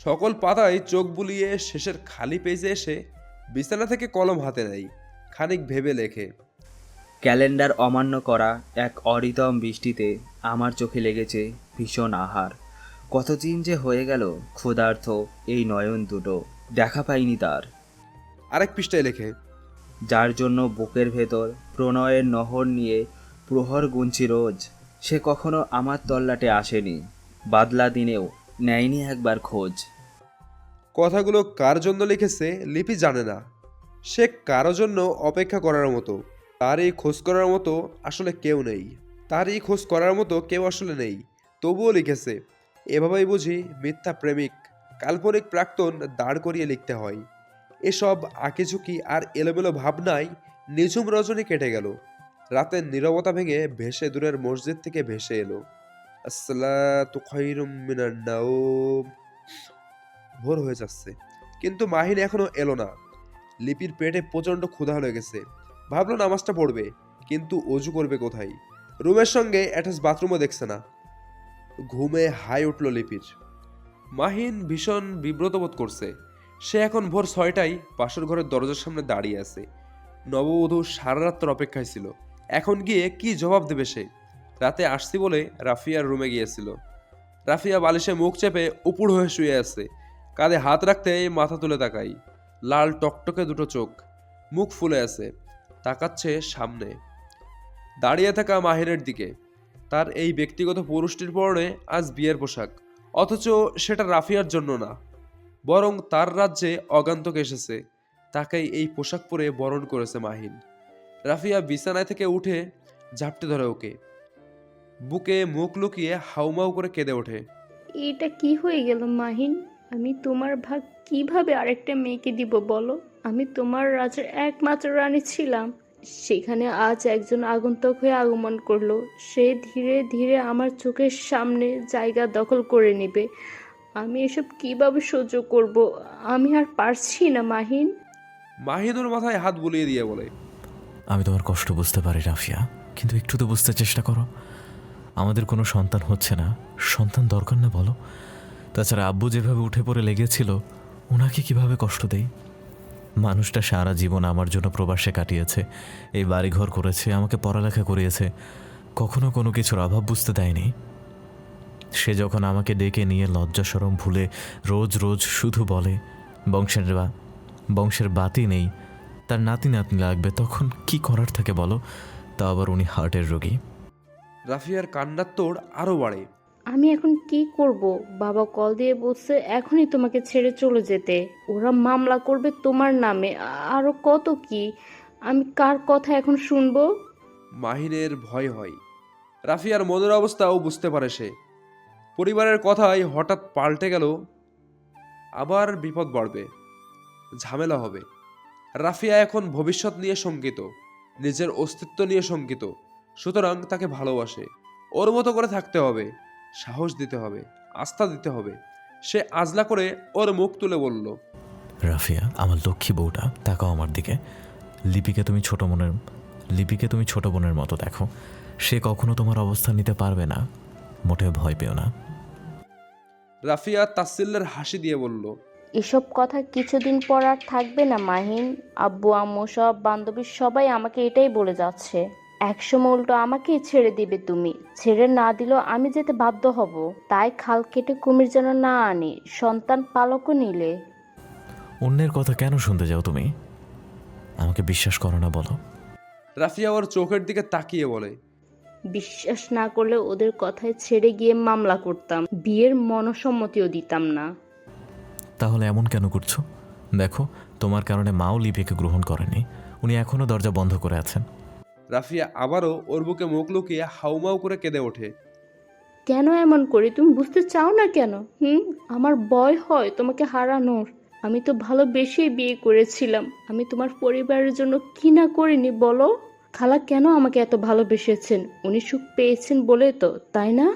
সকল পাতায় চোখ বুলিয়ে শেষের খালি পেজে এসে বিছানা থেকে কলম হাতে নেয়, খানিক ভেবে লেখে। ক্যালেন্ডার অমান্য করা এক অরিদম বৃষ্টিতে আমার চোখে লেগেছে ভীষণ আহার। কতদিন যে হয়ে গেল ক্ষুধার্ত এই নয়ন দুটো দেখা পাইনি তার। আরেক পৃষ্ঠায় লেখে, যার জন্য বুকের ভেতর প্রণয়ের নহর নিয়ে প্রহর গুনছি রোজ, সে কখনো আমার তল্লাটে আসেনি, বাদলা দিনেও নেয়নি একবার খোঁজ। কথাগুলো কার জন্য লিখেছে লিপি জানে না। সে কারো জন্য অপেক্ষা করার মতো, তারই খোঁজ করার মতো আসলে কেউ নেই। তারই খোঁজ করার মতো কেউ আসলে নেই, তবুও লিখেছে। এভাবেই বুঝি মিথ্যা প্রেমিক, কাল্পনিক প্রাক্তন দাঁড় করিয়ে লিখতে হয়। এসব আঁকিঝুঁকি আর এলোমেলো ভাবনায় নিঝুম রজনী কেটে গেল। রাতের নীরবতা ভেঙে ভেসে দূরের মসজিদ থেকে ভেসে এলো, আসসালাতু খায়রুম মিনান নাওম। ভোর হয়ে যাচ্ছে, কিন্তু মাহিন এখনো এলো না। লিপির পেটে প্রচণ্ড ক্ষুধা লেগেছে। ভাবলো নামাজটা পড়বে, কিন্তু অজু করবে কোথায়? রুমের সঙ্গে অ্যাটাচ বাথরুমও দেখছে না। ঘুমে হাই উঠল লিপির। মাহিন ভীষণ বিব্রত বোধ করছে। সে এখন ভোর 6টায় পাশের ঘরের দরজার সামনে দাঁড়িয়ে আছে। নববধূ সারা রাত্র অপেক্ষায় ছিল। এখন গিয়ে কি জবাব দেবে সে? রাতে আসছি বলে রাফিয়ার রুমে গিয়েছিল। রাফিয়া বালিশে মুখ চেপে উপুড় হয়ে শুয়ে আছে। কাঁধে হাত রাখতে মাথা তুলে তাকাই। লাল টকটকে দুটো চোখ, মুখ ফুলে আছে, তাকাচ্ছে সামনে। দাঁড়িয়ে থাকা মাহিনের দিকে। তার এই ব্যক্তিগত পুরুষটির পরনে আজ বিয়ের পোশাক, অথচ সেটা রাফিয়ার জন্য না, বরং তার রাজ্যে অগান্তক এসেছে। তাকেই এই পোশাক পরে বরণ করেছে মাহিন। রাফিয়া বিছানায় থেকে উঠে ঝাপটে ধরে ওকে, বুকে মুখ লুকিয়ে হাউমাউ করে কেঁদে ওঠে। এটা কি হয়ে গেল মাহিন? আমি তোমার ভাগ কিভাবে আরেকটা মেয়েকে দিব বলো? আমি তোমার রাজার একমাত্র রানী ছিলাম। সেখানে আজ একজন আগন্তুক হয়ে আগমন করলো। সে ধীরে ধীরে আমার চোখের সামনে জায়গা দখল করে নেবে। আমি এসব কিভাবে সহ্য করব? আমি আর পারছি না মাহিন। মাহিনুর মাথায় হাত বুলিয়ে দিয়ে বলে, আমি তোমার কষ্ট বুঝতে পারি রাফিয়া, কিন্তু একটু তো বুঝতে চেষ্টা করো। আমাদের কোনো সন্তান হচ্ছে না, সন্তান দরকার না বলো? তাছাড়া আব্বু যেভাবে উঠে পড়ে লেগেছিল, ওনাকে কিভাবে কষ্ট দেই? মানুষটা সারা জীবন আমার জন্য প্রবাসে কাটিয়েছে, এই বাড়িঘর করেছে, আমাকে পড়ালেখা করিয়েছে, কখনো কোনো কিছুর অভাব বুঝতে দেয়নি। সে যখন আমাকে ডেকে নিয়ে লজ্জা শরম ভুলে রোজ রোজ শুধু বলে বংশের বাতি নেই, তার নাতি নাতনি লাগবে, তখন কি করার থাকে বলো? তা আবার উনি হার্টের রোগী। রাফিয়ার কান্নার তোড় আরও বাড়ে। আমি এখন কি করব? বাবা কল দিয়ে বলছে এখনই তোমাকে ছেড়ে চলে যেতে। ওরা মামলা করবে তোমার নামে, আরো কত কি। আমি কার কথা এখন শুনবো? মাহিনের ভয় হয়। রাফিয়ার মনের অবস্থাও বুঝতে পারে সে। পরিবারের কথাই হঠাৎ পাল্টে গেল। আবার বিপদ বাড়বে, ঝামেলা হবে। রাফিয়া এখন ভবিষ্যৎ নিয়ে শঙ্কিত, নিজের অস্তিত্ব নিয়ে শঙ্কিত। সুতরাং তাকে ভালোবাসে, ওর মতো করে থাকতে হবে, সাহস দিতে হবে, আস্থা দিতে হবে। সে আজলা করে ওর মুখ তুলে বলল, রাফিয়া, আমার লক্ষ্মী বউটা, তাকাও আমার দিকে। লিপিকে তুমি ছোট বোনের মতো দেখো। সে কখনো তোমার অবস্থান নিতে পারবে না, মোটেও ভয় পেও না। রাফিয়া তাচ্ছিল্যের হাসি দিয়ে বলল, এসব কথা কিছুদিন পর আর থাকবে না মাহিন। আব্বু আম্মু সব বান্ধবী সবাই আমাকে এটাই বলে যাচ্ছে। একসময় উল্টো আমাকেই ছেড়ে দিবে তুমি। ছেড়ে না দিলেও আমি যেতে বাধ্য হব। তাই খাল কেটে কুমির যেন না আনি, সন্তান পালকও নিলে। অন্যের কথা কেন শুনতে যাও তুমি? আমাকে বিশ্বাস করো না বলো? রাফিয়া ওর চোখের দিকে তাকিয়ে বলে, বিশ্বাস না করলে ওদের কথায় ছেড়ে গিয়ে মামলা করতাম, বিয়ের মনসম্মতিও দিতাম না। তাহলে এমন কেন করছো? দেখো, তোমার কারণে মাও লিপিকে গ্রহণ করেনি, উনি এখনো দরজা বন্ধ করে আছেন। রাফিয়া আবারও ওর বুকে মুখ লুকিয়ে হাউমাউ করে কেঁদে ওঠে। কেন এমন করি তুমি বুঝতে চাও না কেন? আমার ভয় হয় তোমাকে হারানোর। আমি তো ভালোবেসেই বিয়ে করেছিলাম। আমি তোমার পরিবারের জন্য কি না করিনি বলো? খালা কেন আমাকে এত ভালোবেসেছেন? উনি সুখ পেয়েছেন বলে তো, তাই না?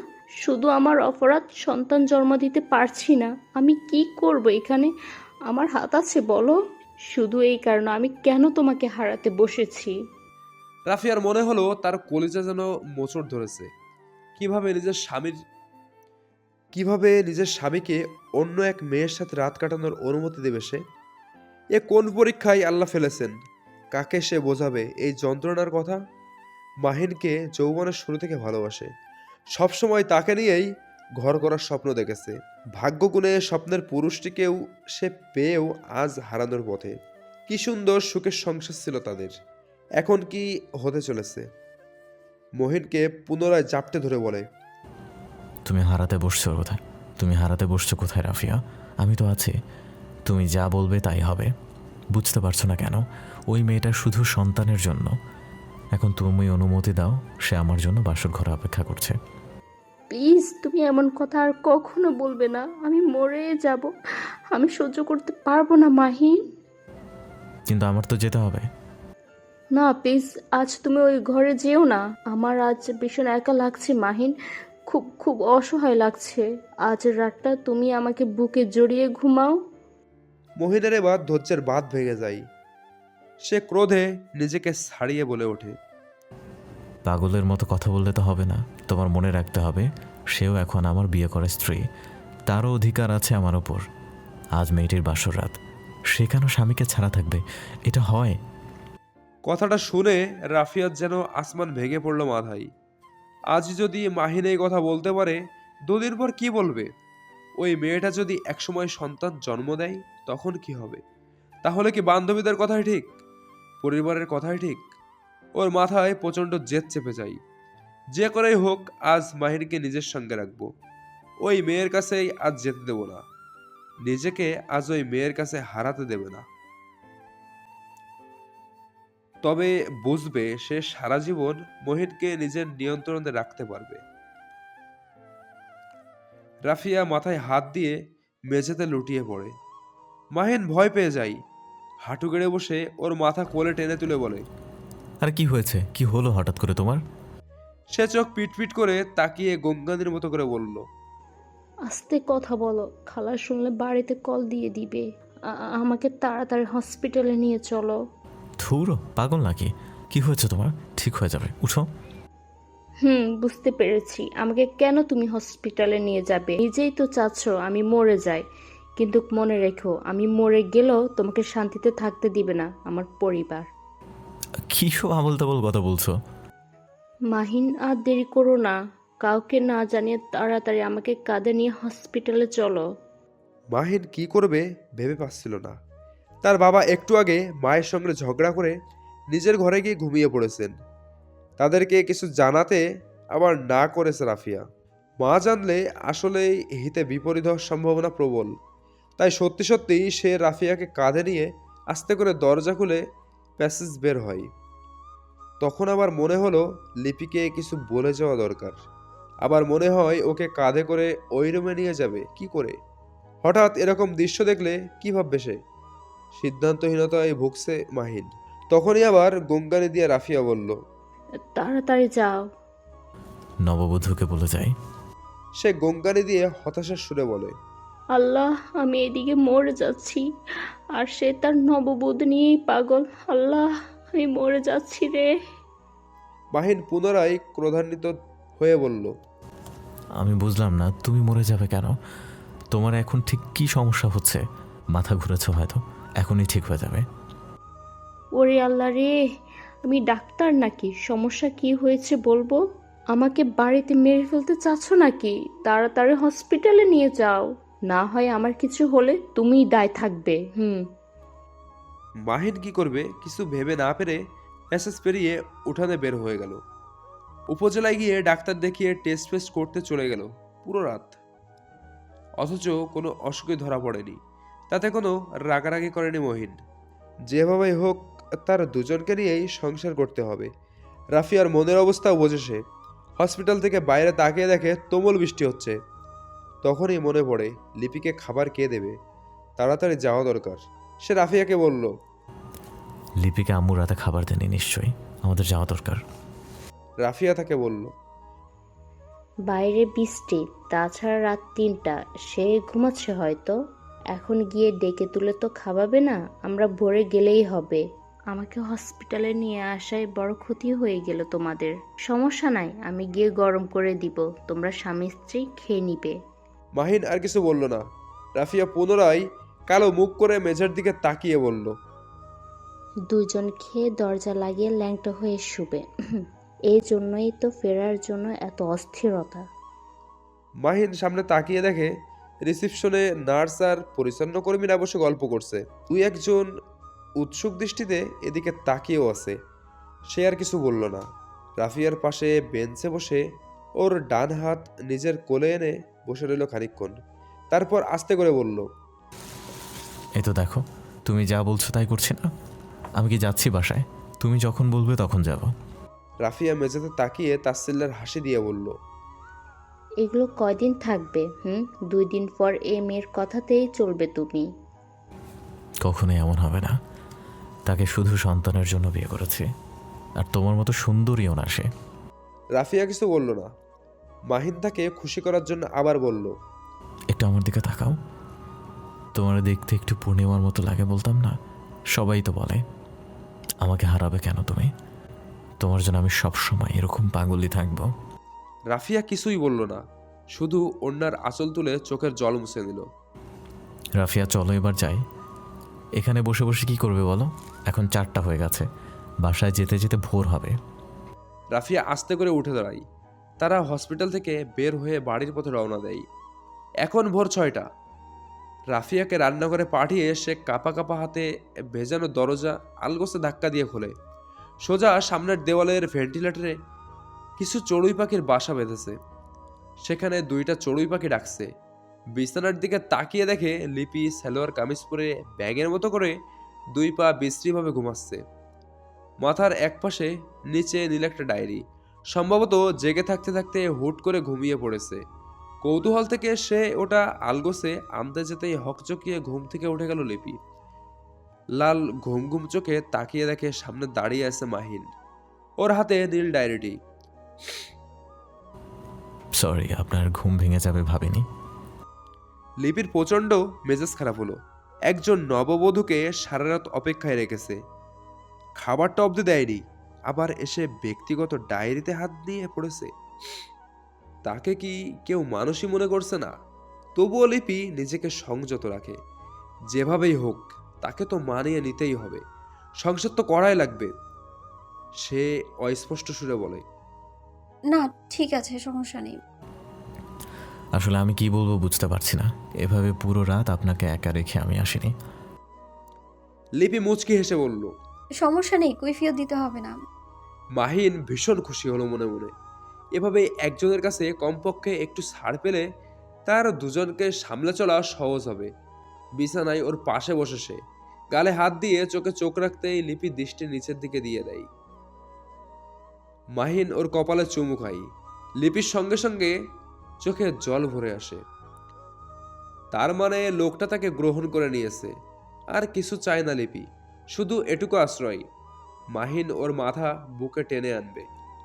শুধু আমার অপরাধ, সন্তান জন্ম দিতে পারছি না। আমি কি করব এখানে? আমার হাত আছে বলো? শুধু এই কারণে আমি কেন তোমাকে হারাতে বসেছি? রাফিয়ার মনে হলো তার কলিজা যেন মোচড় ধরেছে। কিভাবে নিজের স্বামীকে অন্য এক মেয়ের সাথে রাত কাটানোর অনুমতি দেবে সে? এ কোন পরীক্ষায় আল্লাহ ফেলেছেন? কাকে সে বোঝাবে এই যন্ত্রণার কথা? মাহিনকে যৌবনের শুরু থেকে ভালোবাসে, সবসময় তাকে নিয়েই ঘর করার স্বপ্ন দেখেছে। ভাগ্যগুণে স্বপ্নের পুরুষটিকেও সে পেয়েও আজ হারানোর পথে। কি সুন্দর সুখের সংসার ছিল তাদের, এখন কি হতে চলেছে? মহিনকে পুনরায় জাপটে ধরে বলে, তুমি হারাতে বসছো কোথায় রাফিয়া? আমি তো আছি, তুমি যা বলবে তাই হবে। বুঝতে পারছো না কেন? ওই মেয়েটা শুধু সন্তানের জন্য। এখন তুমি অনুমতি দাও, সে আমার জন্য বাসর ঘরে অপেক্ষা করছে। প্লিজ, তুমি এমন কথা আর কখনো বলবে না। আমি মরে যাব। আমি সহ্য করতে পারবো না মাহিন। কিন্তু আমার তো যেতে হবে। না প্লিজ, আজ তুমি ওই ঘরে যেও না। আমার আজ ভীষণ একা লাগছে মাহিন, খুব খুব অসহায় লাগছে। আজ রাতটা তুমি আমাকে বুকে জড়িয়ে ঘুমাও। মহিনের এবার ধৈর্যের বাঁধ ভেঙে যায়। সে ক্রোধে নিজেকে ছাড়িয়ে বলে ওঠে, পাগলের মতো কথা বললে তো হবে না। তোমার মনে রাখতে হবে, সেও এখন আমার বিয়ে করা স্ত্রী, তারও অধিকার আছে আমার ওপর। আজ মেয়েটির বাসর রাত, সে কেন স্বামীকে ছাড়া থাকবে? এটা হয়? কথাটা শুনে রাফিয়াত যেন আসমান ভেঙে পড়ল মাথায়। আজ যদি মাহিন এই কথা বলতে পারে, দুদিন পর কি বলবে? ওই মেয়েটা যদি একসময় সন্তান জন্ম দেয়, তখন কি হবে? তাহলে কি বান্ধবীদের কথাই ঠিক, পরিবারের কথাই ঠিক? ওর মাথায় প্রচণ্ড জেদ চেপে যায়। যে করেই হোক আজ মাহিনকে নিজের সঙ্গে রাখবো, ওই মেয়ের কাছেই আজ যেতে দেব না। নিজেকে আজ ওই মেয়ের কাছে হারাতে দেবে না। তবে বুঝবে সে সারা জীবন মহিনকে নিজের নিয়ন্ত্রণে রাখতে পারবে। রাফিয়া মাথায় হাত দিয়ে মেঝেতে লুটিয়ে পড়ে। মাহিন ভয় পেয়ে যায়, হাঁটু গেড়ে বসে ওর মাথা কোলে টেনে তুলে বলে, আর কি হয়েছে? কি হলো হঠাৎ করে তোমার? সে চোখ পিটপিট করে তাকিয়ে গঙ্গানির মতো করে বলল, আস্তে কথা বলো, খালা শুনলে বাড়িতে কল দিয়ে দিবে। আমাকে তাড়াতাড়ি হসপিটালে নিয়ে চলো। ধুরো, পাগল নাকি? কি হয়েছে তোমার? ঠিক হয়ে যাবে, উঠো। বুঝতে পেরেছি। আমাকে কেন তুমি হসপিটালে নিয়ে যাবে? নিজেই তো চাচ্ছ আমি মরে যাই, কিন্তু মনে রেখো, আমি মরে গেলেও তোমাকে শান্তিতে থাকতে দিবে না আমার পরিবার। কি সব আবল তাবল কথা বলছো? মাহিন, আর দেরি করো না, কাউকে না জানিয়ে তাড়াতাড়ি আমাকে কাঁধে নিয়ে হসপিটালে চলো। মাহিন কি করবে ভেবে পাচ্ছিল না। তার বাবা একটু আগে মায়ের সঙ্গে ঝগড়া করে নিজের ঘরে গিয়ে ঘুমিয়ে পড়েছেন। তাদেরকে কিছু জানাতে আবার না করেছে রাফিয়া। মা জানলে আসলেই হিতে বিপরীত হওয়ার সম্ভাবনা প্রবল। তাই সত্যি সত্যি সে রাফিয়াকে কাঁধে নিয়ে আস্তে করে দরজা খুলে প্যাসেজ বের হয়। তখন আবার মনে হলো লিপিকে কিছু বলে যাওয়া দরকার। আবার মনে হয় ওকে কাঁধে করে ওই রুমে নিয়ে যাবে কি করে। হঠাৎ এরকম দৃশ্য দেখলে কি ভাববে সে? সিদ্ধান্তহীনতায় ভুগছে মাহিন। তখনই আবার গঙ্গানি দিয়ে রাফিয়া বলল, তাড়াতাড়ি যাও। নববধূকে বলে যাই। সে গঙ্গানি দিয়ে হতাশার সুরে বলে, আল্লাহ, আমি এদিকে মরে যাচ্ছি আর সে তার নববধূ নিয়েই পাগল। আল্লাহ, আমি মরে যাচ্ছি রে। মাহিন পুনরায় ক্রোধান্বিত হয়ে বলল, আমি বুঝলাম না, তুমি মরে যাবে কেন? তোমার এখন ঠিক কি সমস্যা হচ্ছে? মাথা ঘুরেছ হয়তো, এখনই ঠিক হয়ে যাবে। ওরে আল্লাহ রে, আমি ডাক্তার নাকি? সমস্যা কি হয়েছে বলবো? আমাকে বাড়িতে মেরে ফেলতে চাচ্ছ নাকি? তাড়াতাড়ি হসপিটালে নিয়ে যাও, না হয় আমার কিছু হলে তুমিই দায় থাকবে। মাহিন কি করবে কিছু ভেবে না পেরে প্যাসেজ পেরিয়ে উঠানে বের হয়ে গেল। উপজেলায় গিয়ে ডাক্তার দেখিয়ে টেস্ট ফেস্ট করতে চলে গেল পুরো রাত। অথচ কোনো অসুখই ধরা পড়েনি। তাতে কোনো রাগারাগি করেনি মহিন। যেভাবেই হোক তার দুজনকে নিয়েই সংসার করতে হবে। রাফিয়ার মনের অবস্থাও বোঝে সে। হসপিটাল থেকে বাইরে তাকিয়ে দেখে তুমুল বৃষ্টি হচ্ছে। তখনই মনে পড়ে লিপিকে খাবার কে দেবে, তাড়াতাড়ি যাওয়া দরকার। সে রাফিয়াকে বলল, লিপিকে আম্মু রাতে খাবার দেনি নিশ্চয়ই। আমাদের যাওয়া দরকার। রাফিয়া তাকে বলল, বাইরে বৃষ্টি, তাছাড়া রাত ৩টা, সে ঘুমাচ্ছে হয়তো। এখন গিয়ে ডেকে তুলে তো খাওয়াবে না, আমরা ভোরে গেলেই হবে। আমাকে হসপিটালে নিয়ে আসায় বড় ক্ষতি হয়ে গেল তোমাদের। সমস্যা নাই, আমি গিয়ে গরম করে দিব, তোমরা স্বামী স্ত্রী খেয়ে নিবে। মাহিন আর কিছু বলল না। রাফিয়া পুনরায় কালো মুখ করে মেঝের দিকে তাকিয়ে বলল, দুজন খেয়ে দরজা লাগিয়ে ল্যাংটা হয়ে শুবে। এই জন্যই তো ফেরার জন্য এত অস্থিরতা। মাহিন সামনে তাকিয়ে দেখে রিসিপশনে নার্স আর পরিচ্ছন্ন কর্মীরা বসে গল্প করছে। দুই একজন উৎসুক দৃষ্টিতে এদিকে তাকিয়েও আছে। সে আর কিছু বলল না। রাফিয়ার পাশে বেঞ্চে বসে ওর ডান হাত নিজের কোলে এনে বসে রইল খানিকক্ষণ। তারপর আস্তে করে বলল, এই তো দেখো, তুমি যা বলছো তাই করছি না। আমি কি যাচ্ছি বাসায়, তুমি যখন বলবে তখন যাব। রাফিয়া মেঝেতে তাকিয়ে তাচ্ছিল্যের হাসি দিয়ে বলল, এগুলো কয়দিন থাকবে? 2 দিন পর এ মেয়ের কথাতেই চলবে তুমি। কখনোই এমন হবে না। তাকে শুধু সন্তানের জন্য বিয়ে করেছি, আর তোমার মতো সুন্দরীও না সে। রাফিয়া কিছু বলল না। মাহিন তাকে খুশি করার জন্য আবার বলল, একটু আমার দিকে তাকাও। তোমার দেখতে একটু পূর্ণিমার মতো লাগে বলতাম না? সবাই তো বলে। আমাকে হারাবে কেন তুমি? তোমার জন্য আমি সবসময় এরকম পাগলই থাকবো। রাফিয়া কিছুই বলল না, শুধু ওড়নার আঁচল তুলে চোখের জল মুছে দিল। রাফিয়া চলো এবার যাই। এখানে বসে বসে কি করবে বলো? এখন 4টা হয়ে গেছে, বাসায় যেতে যেতে ভোর হবে। রাফিয়া আস্তে করে উঠে দাঁড়ায়। তারা হসপিটাল থেকে বের হয়ে বাড়ির পথে রওনা দেয়। এখন ভোর 6টা। রাফিয়াকে রান্নাঘরে পাঠিয়ে সে কাঁপা কাঁপা হাতে ভেজানো দরজা আলগোছে ধাক্কা দিয়ে খোলে। সোজা সামনের দেওয়ালের ভেন্টিলেটরে কিছু চড়ুই পাখির বাসা বেঁধেছে। সেখানে 2টা চড়ুই পাখি ডাকছে। বিছানার দিকে তাকিয়ে দেখে লিপি সালোয়ার কামিজ পরে ব্যাঙের মতো করে 2 পা বিশ্রীভাবে ঘুমাচ্ছে। মাথার একপাশে নিচে নীল একটা ডায়েরি। সম্ভবত জেগে থাকতে থাকতে হুট করে ঘুমিয়ে পড়েছে। কৌতূহল থেকে সে ওটা আলগোছে আনতে যেতেই হকচকিয়ে ঘুম থেকে উঠে গেল লিপি। লাল ঘুম ঘুম চোখে তাকিয়ে দেখে সামনে দাঁড়িয়ে আছে মাহিন, ওর হাতে নীল ডায়েরিটি। সরি, আপনার ঘুম ভেঙে যাবে ভাবিনি। লিপির প্রচণ্ড মেজাজ খারাপ হলো। একজন নববধূকে সারা রাত অপেক্ষায় রেখেছে, খাবারটা অবধি দেয়নি, আবার এসে ব্যক্তিগত ডায়েরিতে হাত নিয়ে পড়েছে। তাকে কি কেউ মানুষই মনে করছে না? তবুও লিপি নিজেকে সংযত রাখে। যেভাবেই হোক তাকে তো মানিয়ে নিতেই হবে, সংসার তো করাই লাগবে। সে অস্পষ্ট সুরে বলে, না ঠিক আছে, সমস্যা নেই। আসলে আমি কি বলবো বুঝতে পারছি না। এভাবে পুরো রাত আপনাকে একা রেখে আমি আসিনি। লিপি মুচকি হেসে বলল, সমস্যা নেই, কৈফিয়ত দিতে হবে না। মাহিন ভীষণ খুশি হলো মনে মনে। এভাবে একজনের কাছে কমপক্ষে একটু ছাড় পেলে তার দুজনকে সামলে চলা সহজ হবে। বিছানায় ওর পাশে বসে সে গালে হাত দিয়ে চোখে চোখ রাখতেই লিপি দৃষ্টি নিচের দিকে দিয়ে দেয়। মাহিন ওর কপালে চুমু খায়। লিপির সঙ্গে সঙ্গে চোখে জল ভরে আসে। তার মানে লোকটা তাকে গ্রহণ করে নিয়েছে। আর কিছু চায় না লিপি, শুধু এটুকু আশ্রয়। মাহিন ওর মাথা বুকে টেনে আনবে,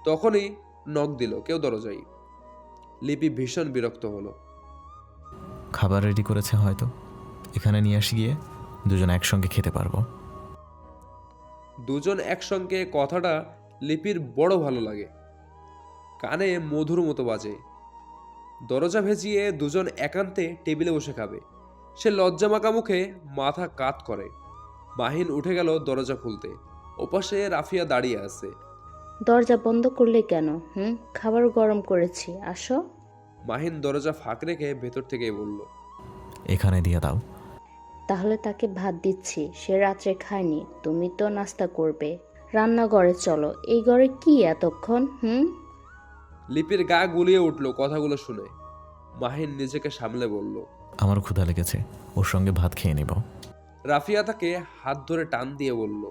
তখনই নক দিল কেউ দরজায়। লিপি ভীষণ বিরক্ত হলো। খাবার রেডি করেছে হয়তো, এখানে নিয়ে আসি, গিয়ে দুজন একসঙ্গে খেতে পারবো। দুজন একসঙ্গে কথাটা লিপির বড় ভালো লাগে, কানে মধুর মতো বাজে। দরজা ভেজিয়ে দুজন একান্তে টেবিলে বসে খাবে। সে লজ্জামাখা মুখে মাথা কাত করে। মাহিন উঠে গেল দরজা খুলতে। ওপাশে রাফিয়া দাঁড়িয়ে আছে। দরজা বন্ধ করলে কেন? খাবার গরম করেছি, আসো। মাহিন দরজা ফাঁক রেখে ভেতর থেকেই বলল, এখানে দিয়ে দাও। তাহলে তাকে ভাত দিচ্ছি, সে রাত্রে খায়নি, তুমি তো নাস্তা করবে। রান্নাঘরে চলো। এই ঘরে কি এতক্ষণ? লিপির গা গুলিয়ে উঠল কথাগুলো শুনে। মাহিন নিজেকে সামলে বলল, আমার ক্ষুধা লেগেছে, ওর সঙ্গে ভাত খেয়ে নেব। রাফিয়া তাকে হাত ধরে টান দিয়ে বলল,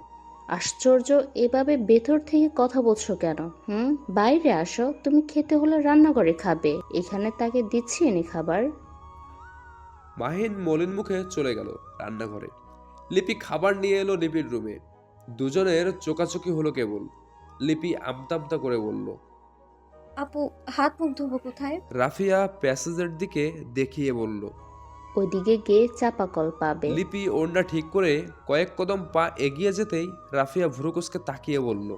আশ্চর্য, এভাবে ভেতর থেকে কথা বলছো কেন? বাইরে আসো, তুমি খেতে হলে রান্নাঘরে খাবে, এখানে তাকে দিচ্ছি নি খাবার। মাহিন মলিন মুখে চলে গেল রান্নাঘরে। লিপি খাবার নিয়ে এলো লিপির রুমে। দুজনের চোকাচোকি হলো কেবল। লিপি আমতা আমতা করে বলল। আপু, হাত মুখ ধোবো কোথায়? রাফিয়া প্যাসেজের দিকে দেখিয়ে বলল। ওইদিকে গিয়ে চাপা কল পাবে। লিপি ওড়না ঠিক করে কয়েক কদম পা এগিয়ে যেতেই রাফিয়া ভ্রুকুচকে তাকিয়ে বলল।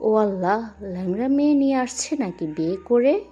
ও আল্লাহ, ল্যাংড়া মেয়ে নিয়ে আসছে নাকি বিয়ে করে?